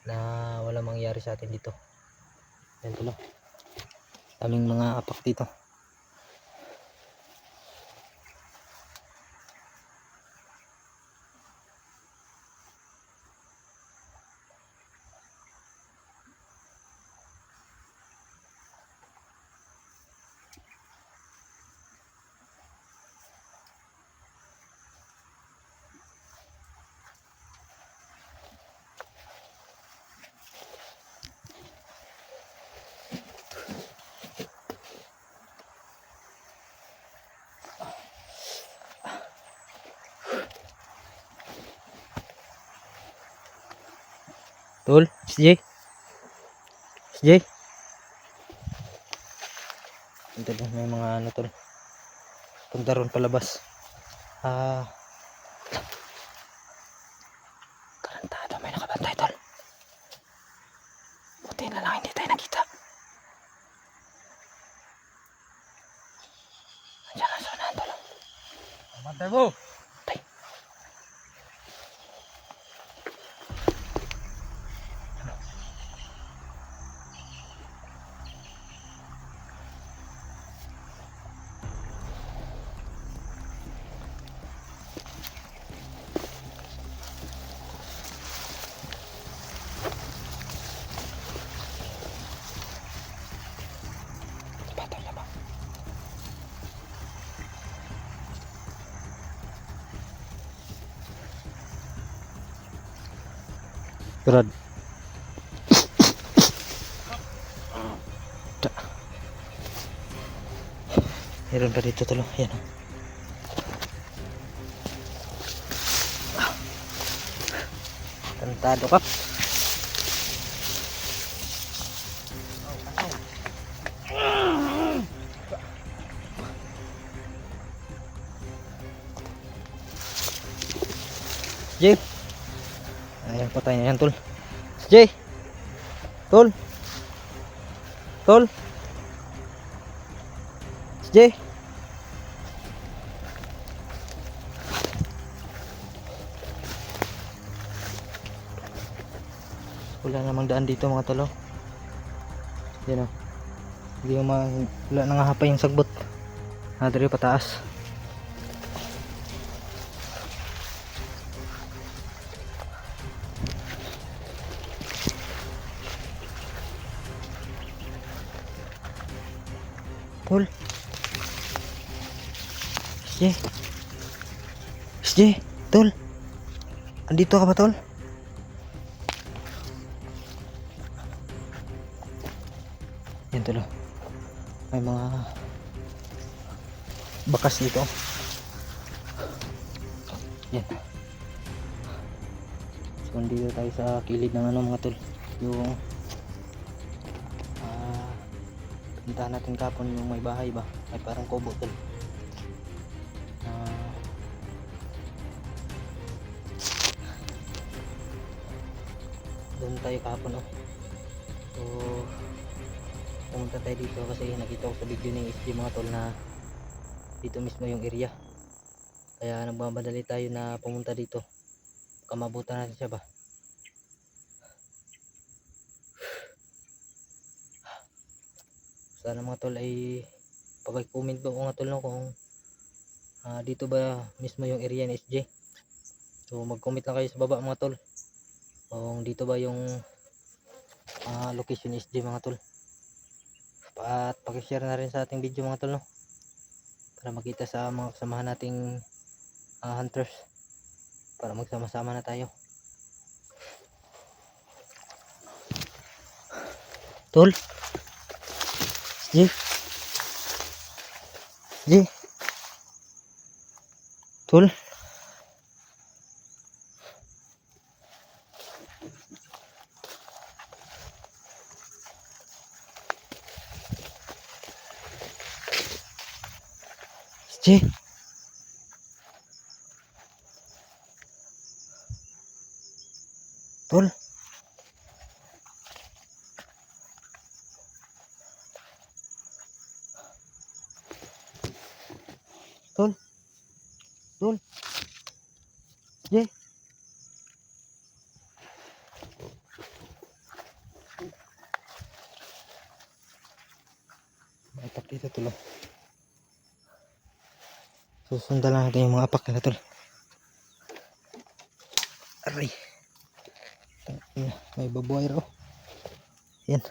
na wala mangyari sa atin dito. Yan tol no. Daming mga apak dito. Tol, SJ. SJ. Ito lang may mga ano tol. Punta ron palabas. Karantado may nakabantay tol. Buti na lang hindi tayo nakita. Andiyan ang sunan tol. Bantay mo. Tay. Patay na ba? Brad. Meron pa dito tol. Yan. Tantado ka. Jay. Ayan patay na yan tol. Jay. Tol. Tol. Jay. Wala namang daan dito mga tolo. Yan o. Hindi yung wala nangahapay yung sagbot. Nadari pataas. Tol. SJ. SJ. Tol. Andito ka ba tol? Yan tol. May mga bakas dito. Yan. So dito tayo sa kilid ng ano mga tol. Yung puntahan natin kapon yung may bahay ba. Ay parang kubo tol. Doon tayo kahapon oh. So pumunta tayo dito kasi nakita ko sa video ng SG mga tol na dito mismo yung area. Kaya nagmamadali tayo na pumunta dito. Baka mabutan natin siya ba. Sana mga tol ay pag-comment po mga tol no, kung dito ba mismo yung area ni SJ. So mag-comment lang kayo sa baba mga tol kung dito ba yung location ni SJ mga tol. At pag-share na rin sa ating video mga tol no, para makita sa mga kasamahan nating hunters, para magsama-sama na tayo. Tol, SJ, SJ, tol. SJ, tol. Tol, tol, SJ. Apak dito tol. Susundan lang natin yung mga apak nila tol. Aray. May babuhay raw. Yan.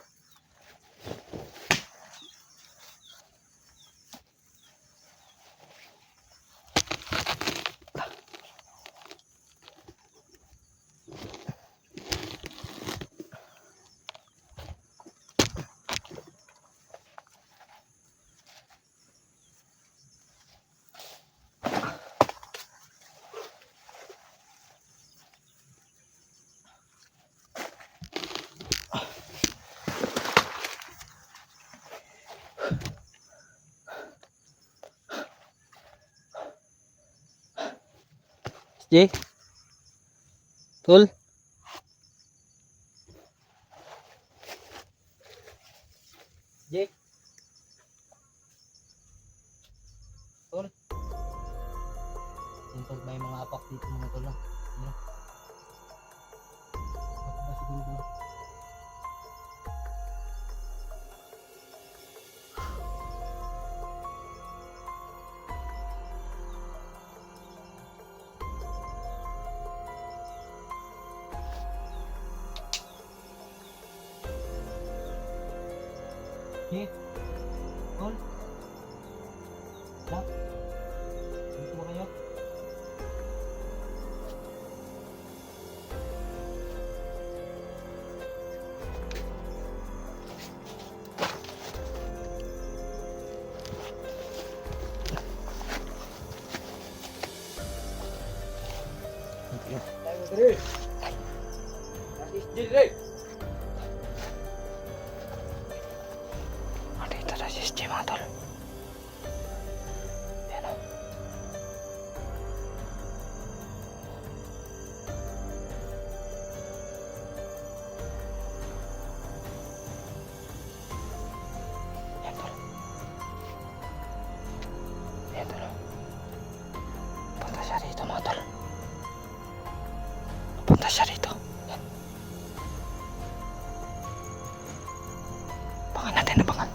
SJ, tol. SJ, tol. Yung tol, may mga apak dito mga tol. Ano? Apak ba siguro doon? SJ, tol. Wala. Dito ba kayo? Dito na si SJ mga tol. Yan o. Yan tol. Yan tol. Punta siya rito mga tol. Punta siya rito. Yan. Abangan natin, abangan.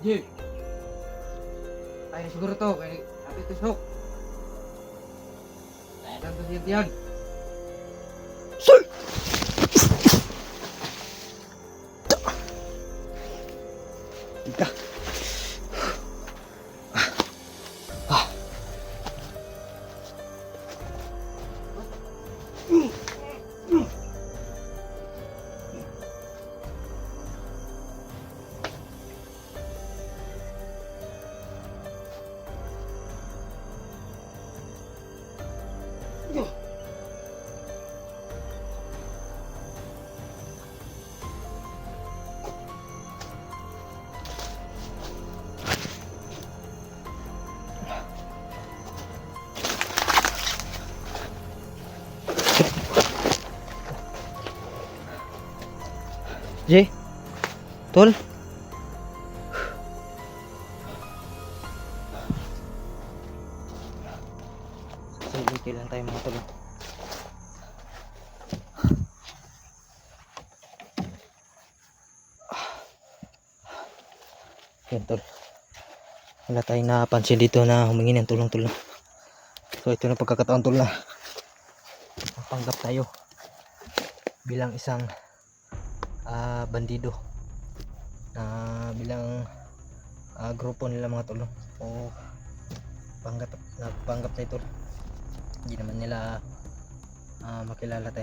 Jig. Ay, siguro to. Kaya natin tusok. Ayan to siya yan. Sir! Ika. Tol. Saliti lang tayo mga tol. Yan tol. Wala tayong napansin dito na humingi ng tulong tol. So ito na pagkakataon tol na panggap tayo bilang isang bandido na bilang grupo nila mga tol. O panggap tayo tol. Hindi naman nila makilala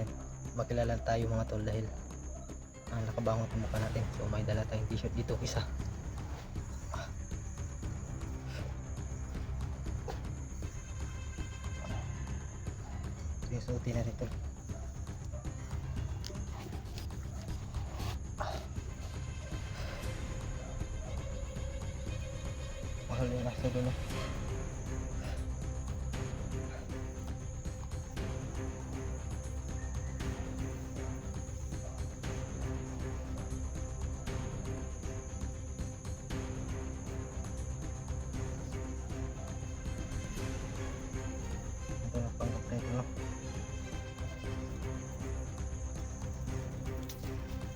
tayo mga tol dahil nakabangot ang mukha natin. So may dala tayong t-shirt dito isa. Suotin natin tol. Mahal yung nasa doon. Ito na panggap na ito no.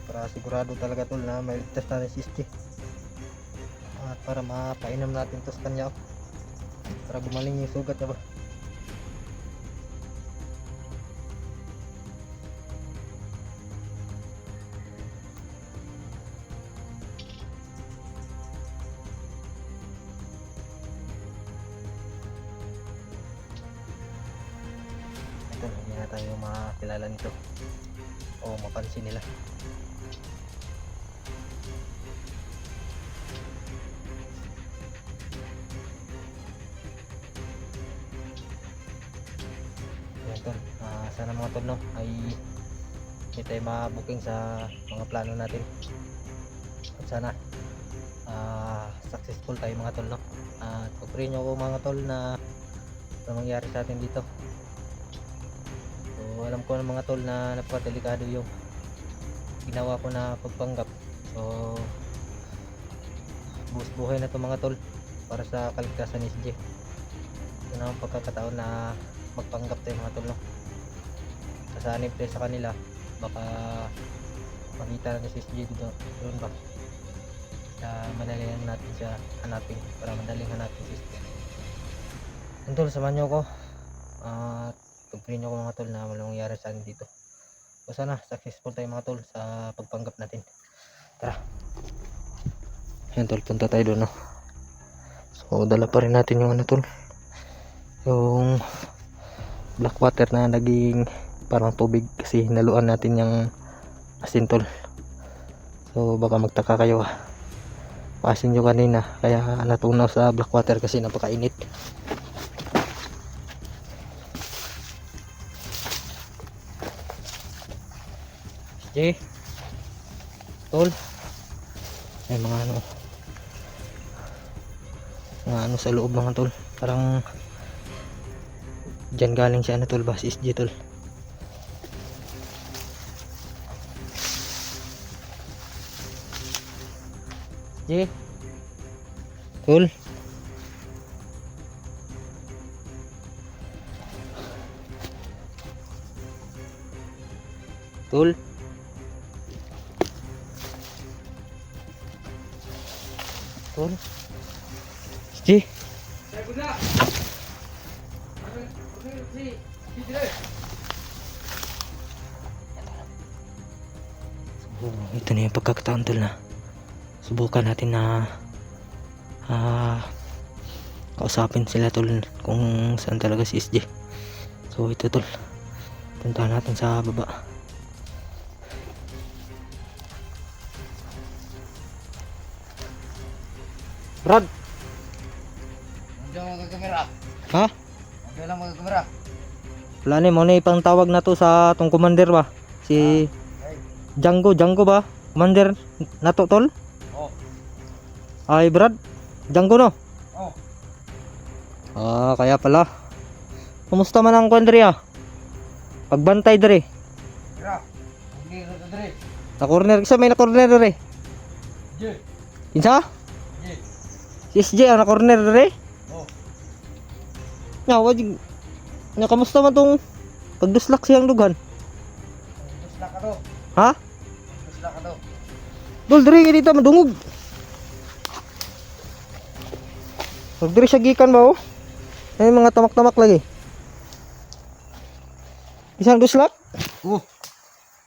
Para sigurado talaga tol na may ligtas na si SJ. At para mapainom natin to sa kanya para gumaling yung sugat niya ba. Ito, hindi na tayo makilala nito o mapansin nila. Tol, sana mga tol no ay hindi tayo mabuking sa mga plano natin at sana successful tayo mga tol no. At pag-pray nyo ako mga tol na mangyari sa atin dito. So alam ko ng mga tol na napakadelikado yung ginawa ko na pagpanggap. So buhos buhay na to mga tol para sa kaligtasan ni SJ. Ito na ang pagkakataon na magpanggap tayo mga tol no. Kasanib tayo sa kanila, baka makita na si SJ doon ba. Madali lang natin siya hanapin para madaling hanapin si SJ. Yan tol, samahan nyo ako at pag-pray nyo ako mga tol na walang mangyari sa atin dito. So sana successful tayo mga tol sa pagpanggap natin. Tara. Yan tol, punta tayo doon no. So dala pa rin natin yung ano tol, yung black water na naging parang tubig kasi naluan natin yung asin tol. So baka magtaka kayo asin nyo kanina kaya natunaw sa black water kasi napakainit. Okay tol, may mga ano sa loob mga tol, parang diyan galing siya na tol ba si SJ tol. SJ tol, tol tol SJ. Ito na yung pagkakataon tol na subukan natin na kausapin sila tol kung saan talaga si SJ. So ito tol, puntahan natin sa baba. Brad,
Andiyan ang magkakamera.
ha?
Andiyan ang magkakamera.
Wala ni mo na ipang tawag na to sa tong commander ba? Si Django ba? Commander na to tol?
Oh.
Ay Brad, Django no?
Oh.
Kaya pala. Kumusta man ang kwan diri pagbantay diri?
Mira. Hindi na to dire.
Na corner, isa may na corner diri.
Jay.
Kinsa?
Jay.
Si SJ ang na corner dere.
Oh.
Nya wajig. Nya kamusta man tong pagduslak siyang dugan?
Dusla ka to.
Ha?
Dusla ka to.
Dol diri dito madungog. Pag diri siya gikan ba oh? May mga tamak-tamak lagi. Isang duslak?
Oh.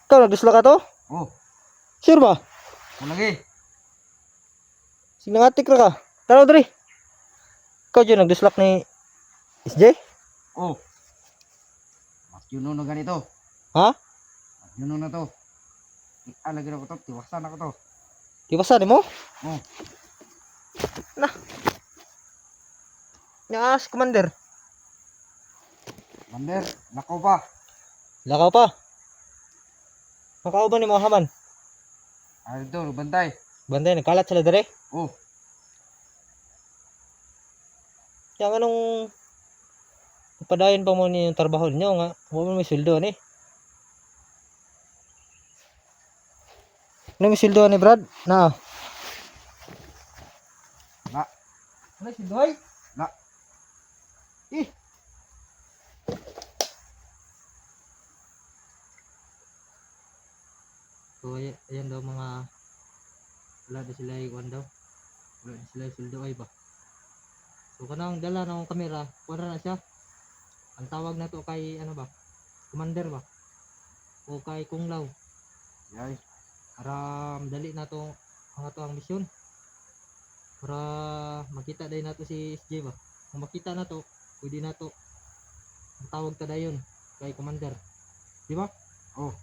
Ikaw nagduslak ka to?
Oh.
Sure ba?
Mo lagi.
Sinangatik ra ka. Tara diri. Ikaw dyan nagduslak ni SJ?
Oh. Masyuno na ganito.
Ha?
Masyuno na to. Lagi na ko to. Tiwasan ako to.
Tibasan mo?
Oh.
Yaas, commander.
Mander. Nako pa.
Lakaw pa. Makao ba ni mga haman?
Ano to? Bantay.
Bantay, nagkalat sila dere.
Oh.
Kaya nga nung padayon pa mo ni yung trabaho niyo nga, huwag mo may sweldo ni. Ano may sweldo ni Brad? Na.
Na.
Ano sweldo ay?
Na.
So ayan daw mga wala na sila iwan daw. Wala na sila sweldo ay ba. So kanang dala ng kamera, kuha na siya. Ang tawag na to kay ano ba? Commander ba? O kay Kung Lao.
Yay.
Para madali na to ang ato ang misyon. Para makita din nato si SJ ba. Kung makita na to, pwede na to. Ang tawag ta dayon kay Commander. Di ba?
Oh.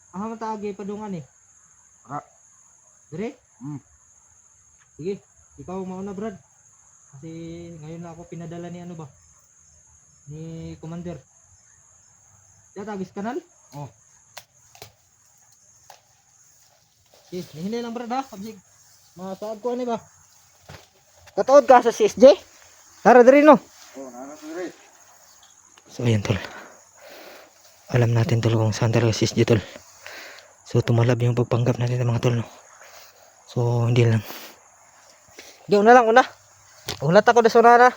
Aha man taagi padungan eh.
Ra.
Dire?
Sige.
Ikaw mauna Brad. Kasi ngayon na ako pinadala ni ano ba? Ni Commander. Diya tagis kanal?
Oh.
Okay, hindi lang Brad ha. Kabsig. Masaad ko ano ba? Katuod ka sa CSJ? Tara diri no.
Oh, nana to rin.
So ayan tol. Alam natin tol kung saan talaga CSJ tol. So tumalab yung pagpanggap natin ng mga tol no. So hindi lang. Diyo na lang una. Ulat ako da sonara.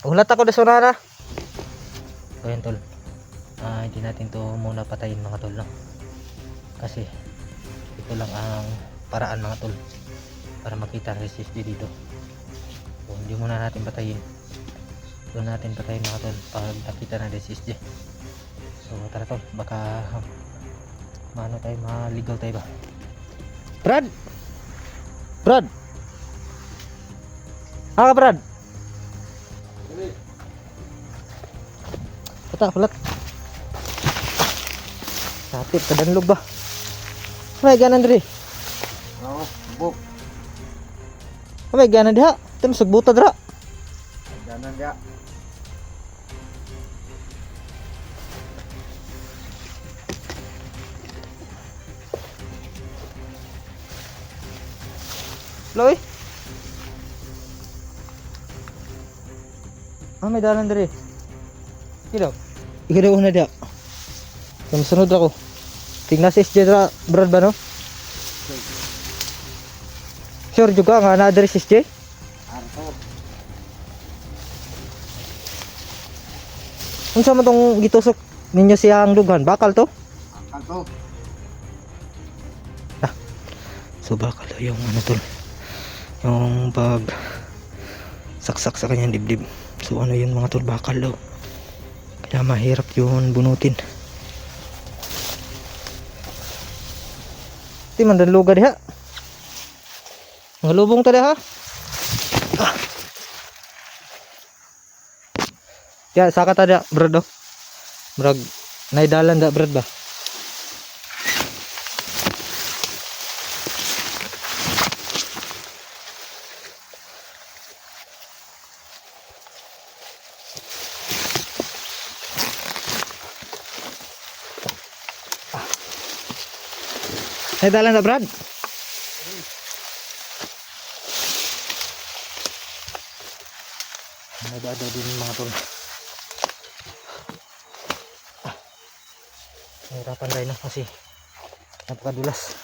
Ulat ako da sonara. So ayan tol. Hindi natin to muna patayin mga tol no. Kasi ito lang ang paraan mga tol para makita ang CSJ dito. So hindi muna natin patayin. Doon natin patayin mga tol pag nakita na ang CSJ. So tara tol, baka maano tayo, maligaw tayo ba? Brad! Brad! Haka Brad! Kata, kulat. Satip, kadanlog ba? May ganan diri.
Oo, buk.
May ganan diha. Ito masagbuta dira.
Ganan ya.
Loy. May dalan diri. Kilo. Ikira una dia. Sunod ako. Tingnan si SJ dira, Brad ba no? Sure juga nga na diri si SJ?
Arto.
Unsa man tong gitusok ninyo siyang dughan? Bakal to?
Arto.
So bakal yung ano tol, yung pag saksak sa kanyang dibdib. So ano yun mga tol, bakal daw, kaya mahirap yun bunutin. Di man dan luga diha, mga lubong ta diha. Ya saka ta diha Brad do, brag naidalan da Brad ba. Ay dalan na Brad. Nagada din mga tol. Nahirapan tayo na kasi napakadulas.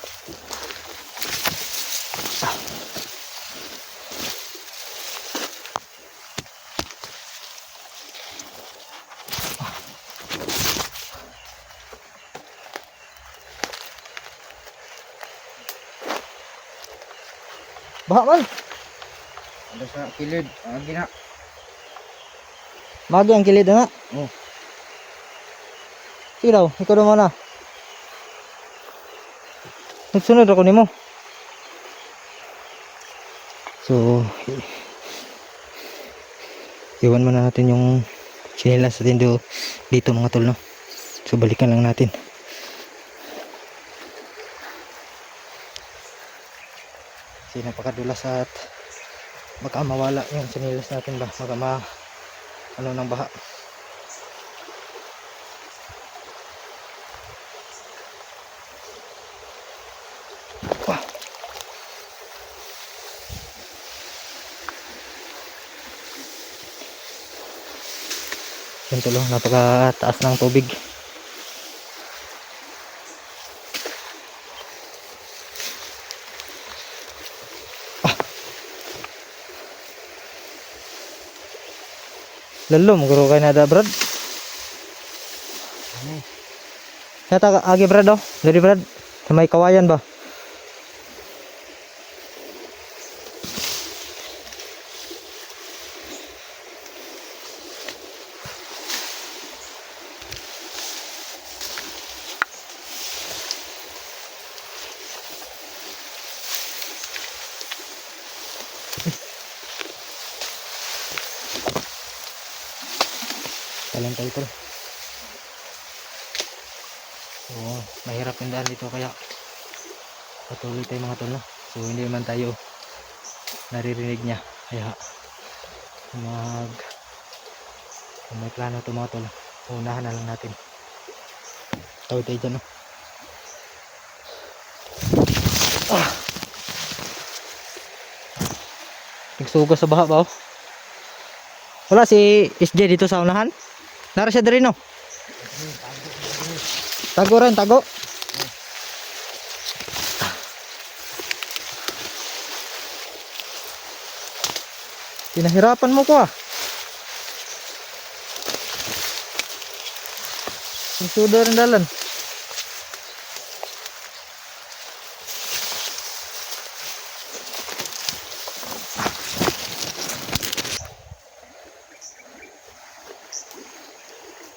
Baha man.
Ada sa kilid. Agi na.
Magi ang kilid na.
Oh.
Sige daw, ikaw naman na. Nagsunod ako nimo. So, iwan muna natin yung chinelas natin dito mga tol, no? So, balikan lang natin. Kasi napakadulas at baka mawala yung chinelas natin ba? Baka ano ng baha. Wah. Yan tol, oh, napakataas ng tubig. Lalo, maguro kayo na da, Brad. Kaya agi, Brad, oh. Dari, Brad. Sa may kawayan ba? Talang tayo ito. Oo, mahirap yung daan dito kaya patuloy tayo mga tol, no? So hindi man tayo naririnig niya kaya kung may plano ito mga tol, unahan na lang natin. Tawid tayo dyan, no? Nagsugas sa baha ba, oh? Wala si SJ dito sa unahan? Nara siya diri, no? Tago rin, tago. Pinahirapan mo ko, ah. Ang sudo rin dalan.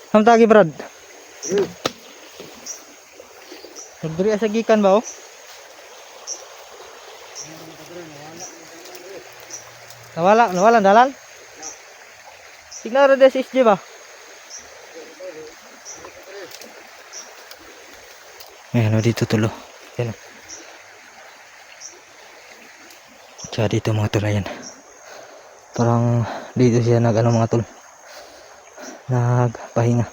Hamtagi, Brad. Nagdiri sa gikan ba, oh? Nawala dalan? Signara des SJ ba? Ayan, dito tulo. Ayan. Tsaka dito mga tol, ayan. Parang dito siya mga tol. Nagpahinga.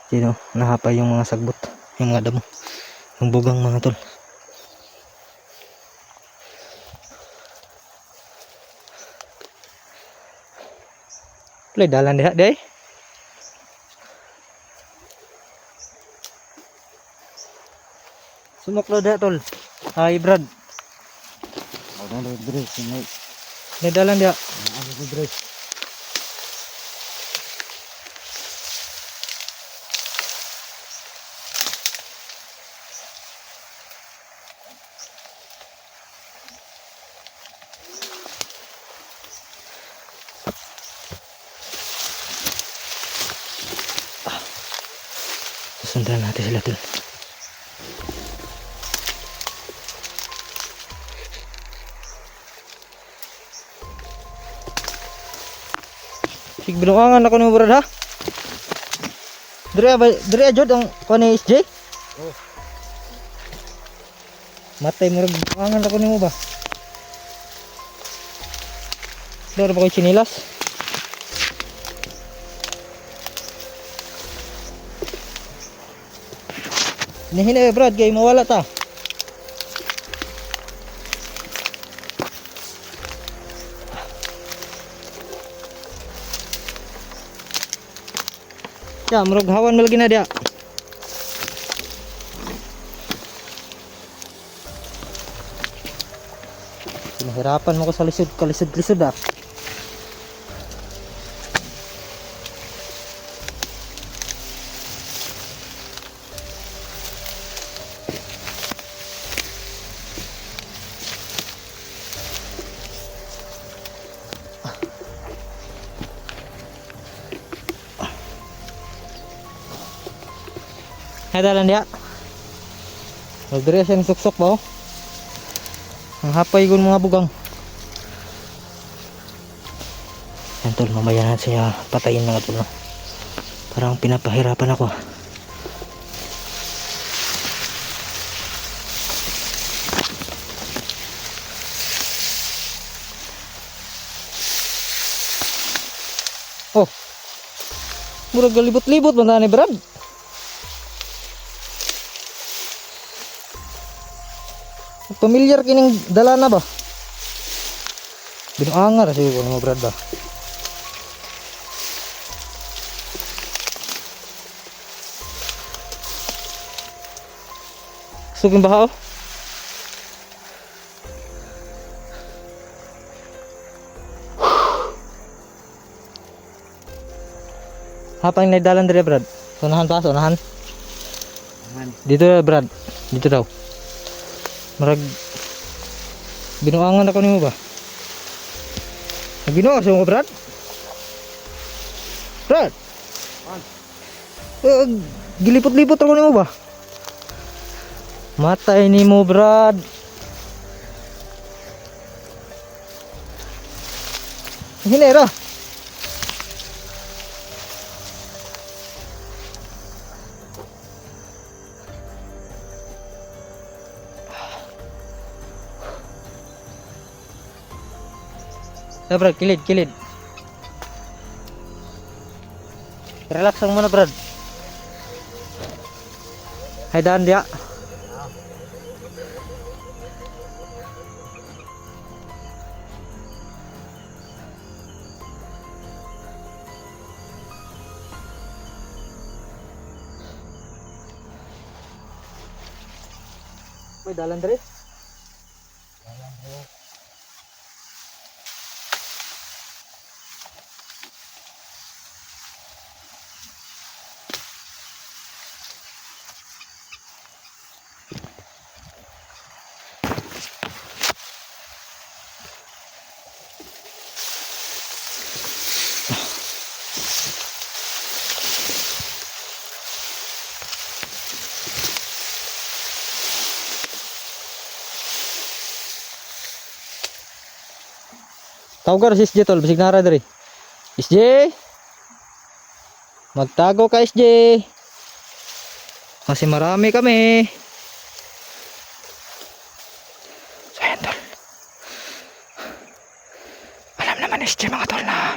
Sino, nahapay yung mga sagbot, yung mga damo, yung bugang mga tol. Play dalan diha, day. Sumaklo diha, tol. Ay, Brad.
Ada dre. Sinay.
Play dalan diha.
Ada dre.
Susundan natin sila, tol. Sig binuangan ako ni Brad, ha? Dre ajud ang kuan ni SJ?
Oh.
Matay mo rin binuangan ako ni mo ba? Dara ba ko'y chinilas? Hini Brad, kay mawala ta. Ya, murag hawan mo lagi na dia. Pinahirapan mo ko sa lisod ah. Ay dalan dia. Magdiri siya ng suksok ba oh. Ang hapay gun mga bugang. Yan tol, mamaya na siya patayin mga tol no. Parang pinapahirapan ako. Oh. Murag galibot-libot man ni Brad. Pamilyar kining dala na ba? Binuangar siguro mo Brad ba? Suging baha oh. Hapang nagdalan dire Brad. Sonahan pa, sonahan.
Man.
Dito Brad. Dito daw. Marag binuangan ako nimo ba? Binuangan sa mo Brad? Brad. Gilipot-lipot ako nimo ba? Matay nimo Brad. Hinera. Ya Brad, kilid, kilid. Relax lang muna Brad. Hay daan dia. May dalan dire. Tawagar si SJ tol, bisig nara diri. SJ. Magtago ka SJ. Kasi marami kami. So yan tol. Alam naman SJ mga tol na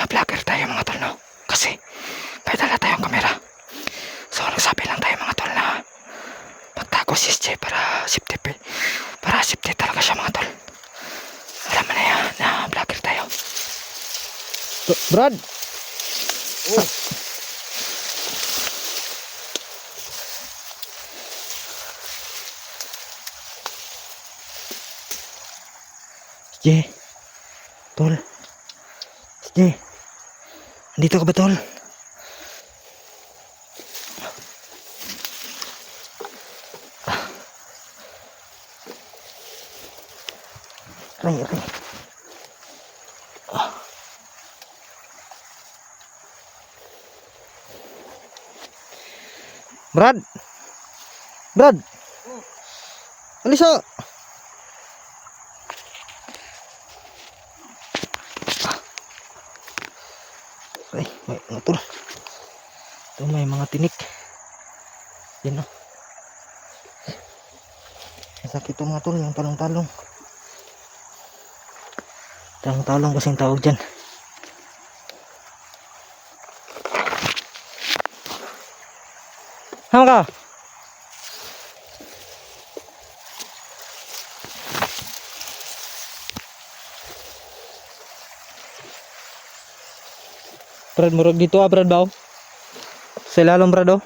vlogger tayo mga tol no. Kasi may dala tayong kamera. So nagsabi lang tayo mga tol na magtago si SJ para safety. Para safety talaga siya mga tol. Alam mo na yan na vlogger tayo. Brad. Oh. SJ. Tol. SJ. Andito ka ba tol? Aray, aray. Brad. Brad. Alisa. Ay, may motor. Ito may mga tinik. Yan o. Masakit ito mga tol, yung talong-talong. Talong-talong kasing tawag dyan. Hama ka? Brad, murag dito Brad ba? Sa ilalong Brad oh.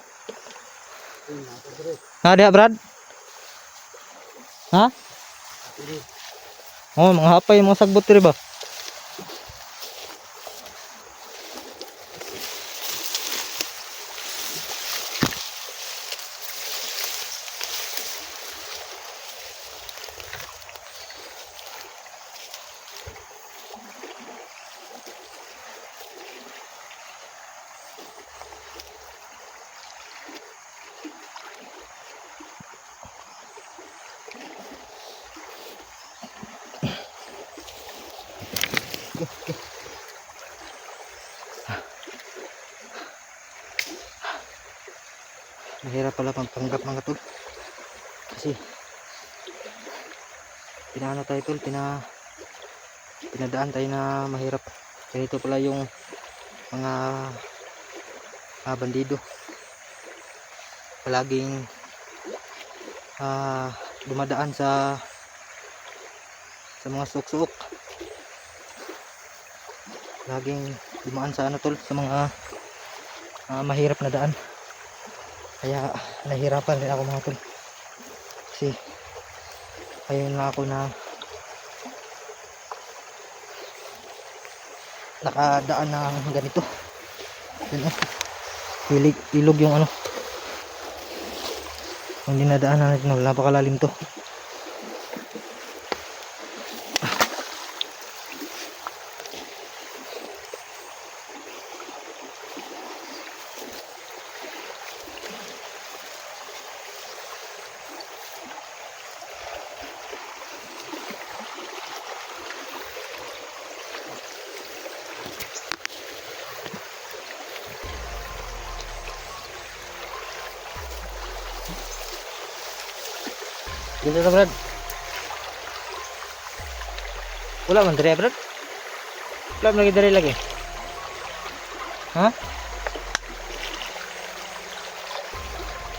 Ha, diha Brad? Ha? Oh, mga hapay, mga sagbot diri ba? Okay. Mahirap pala magpanggap mga tol. Kasi pinaano tayo tol, pinadaan tayo na mahirap. Ganito pala yung mga bandido. Palaging dumadaan sa mga suok-suok. Laging dumaan sa ano tol, sa mga mahirap na daan. Kaya nahirapan rin ako mga tol. Kasi ayun na ako na nakadaan ng ganito. Yun, ilog yung ano. Ang dinadaanan natin, napakalalim to. Dito na Brad. Wala man diri Brad. Wala man lagi diri lagi. Ha?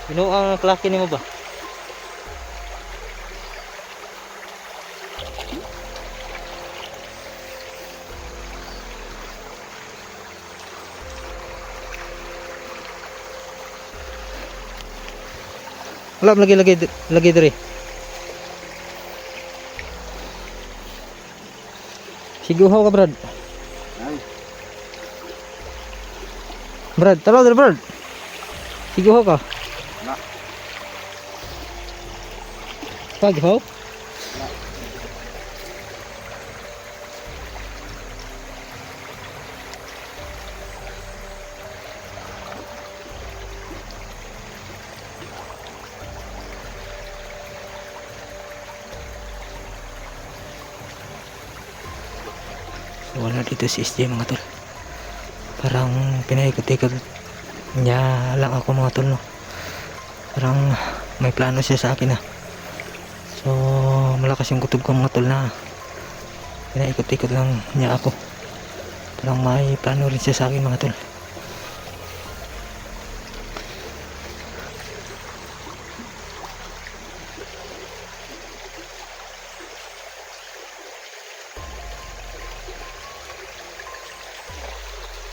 Ang klase nimo ba? Wala man lagi diri. Siguhaw ka Brad. Brad, tara dali Brad. Siguhaw ka. Siguhaw? Wala dito si SJ mga tol. Parang pinaikot-ikot niya lang ako mga tol, no? Parang may plano siya sa akin, ha. So malakas yung kutob ko mga tol na pinaikot-ikot lang niya ako. Parang may plano rin siya sa akin mga tol.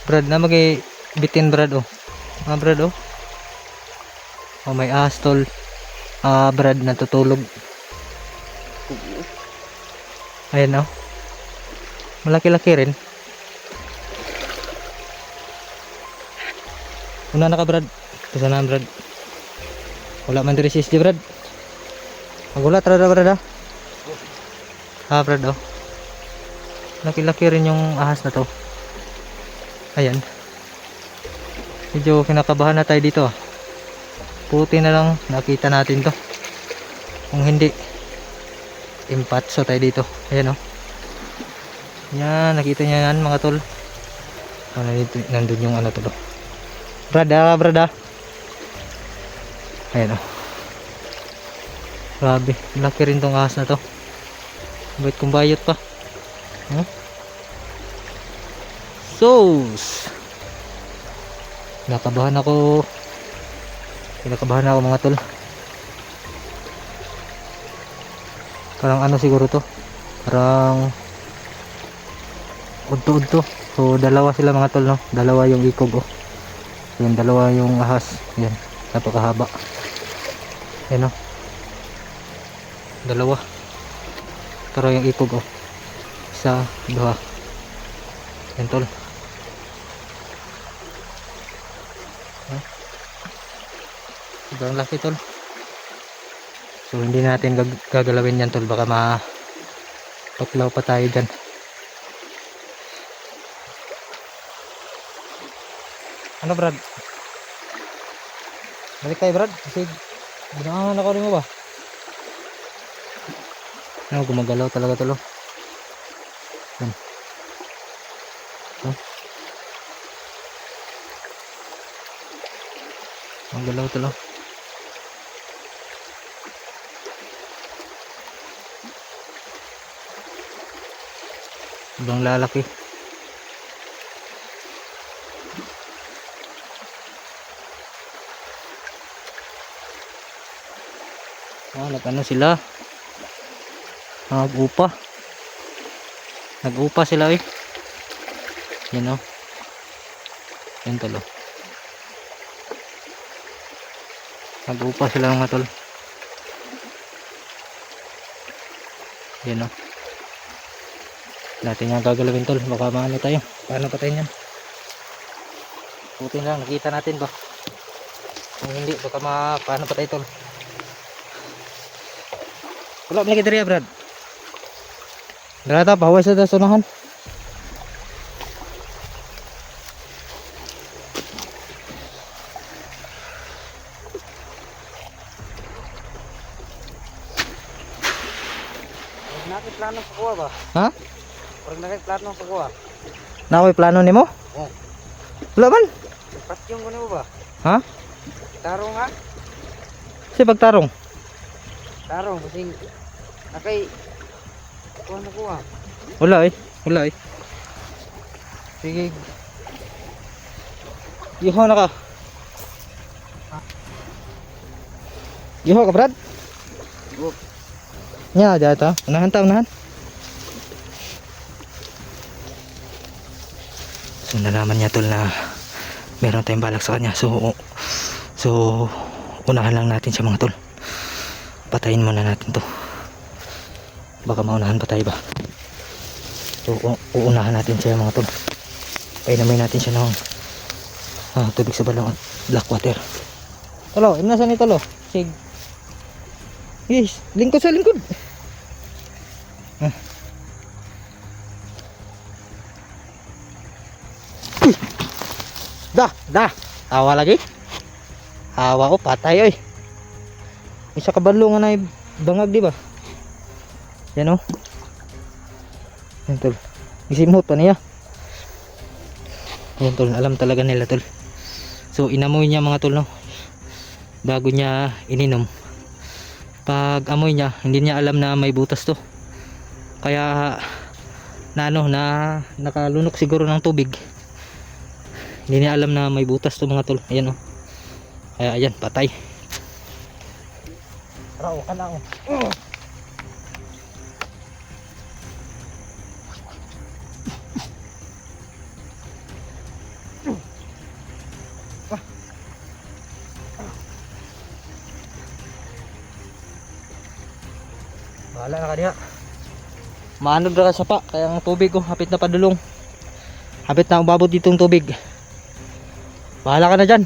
Brad na bitin Brad, oh. Brad, oh. Oh, may astol. Brad natutulog. Ayan, oh. Malaki-laki rin. Una na ka Brad. Kasi na Brad. Wala man diri sis di Brad. Magulat rada Brad, ha. Brad, oh. Laki-laki rin yung ahas na to. Ayan. Medyo kinakabahan na tayo dito, ah. Puti na lang nakita natin to. Kung hindi, impatso tayo dito. Ayan, oh. Yan, nakita niya yan mga tol. Nandun yung ano to do. Brada. Ayan, oh. Grabe, laki rin tong ahas na to. Bait kong bayot pa. Kinakabahan ako mga tol. Parang ano siguro to, parang udto. So dalawa sila mga tol, no? Dalawa yung ikog, oh. Yan, dalawa yung ahas. Yan, napakahaba. Yan, oh. Dalawa. Pero yung ikog, oh. Isa, dua. Yan tol. Sobrang laki tol. So hindi natin gagalawin yan tol, baka paklaw pa tayo dyan. Ano Brad? Balik tayo Brad, kasi ginahangan ako rin mo ba? Ano, gumagalaw talaga tol. Yan. Ang galaw tol. Ibang lalaki. Nag-ano sila? Nag-upa. Nag-upa sila eh. Yan o. Yan tol. Nag-upa sila mga tol. Yan o. Natin yung gagalawin tol. Baka maano tayo. Paano patayin yan? Putin lang. Nakita natin ba? Kung hindi baka paano patay tol. Wala lagi dari ya Brad. Berata bahwa sa sunahan.
Nakit plano sa kuha ba?
Ha?
Parang nakit plano sa kuha.
Nakoy plano nimo?
Oo.
Wala man.
Patyong ko nimo ba?
Ha?
Tarong ha?
Si pagtarong.
Tarong kasing nakay kuha na kuha.
Wala eh. Wala eh. Sige. Iho na ka. Iho ka Brad?
Oo.
Nya data. Unahan ta unahan. So nalaman niya tol na meron tayong balak sa kanya. So unahan lang natin siya mga tol. Patayin muna natin to. Baka maunahan pa tayo ba? So uunahan natin siya mga tol. Painumin natin siya ng tubig sa balong at black water. Tolo, inasan ni tolo? Sig. Yes, lingkod sa lingkod. Dah. Tawa lagi. Hawa ko patay oy. Isa ka balo nga na bangag di ba? Yan oh. Yan tol. Gisimot pa niya. Yan tol, alam talaga nila tol. So inamoy niya mga tol no. Bago niya ininom. Pag amoy niya, hindi niya alam na may butas to. Kaya na nakalunok siguro ng tubig. Hindi niya alam na may butas to mga tol. Ayan oh. Kaya ayan, patay. Raw ka na oh. Bahala na ka diha. Maanod na ka sa pa, kaya ang tubig ko hapit na padulong. Hapit na umabot ditong tubig. Bahala ka na dyan.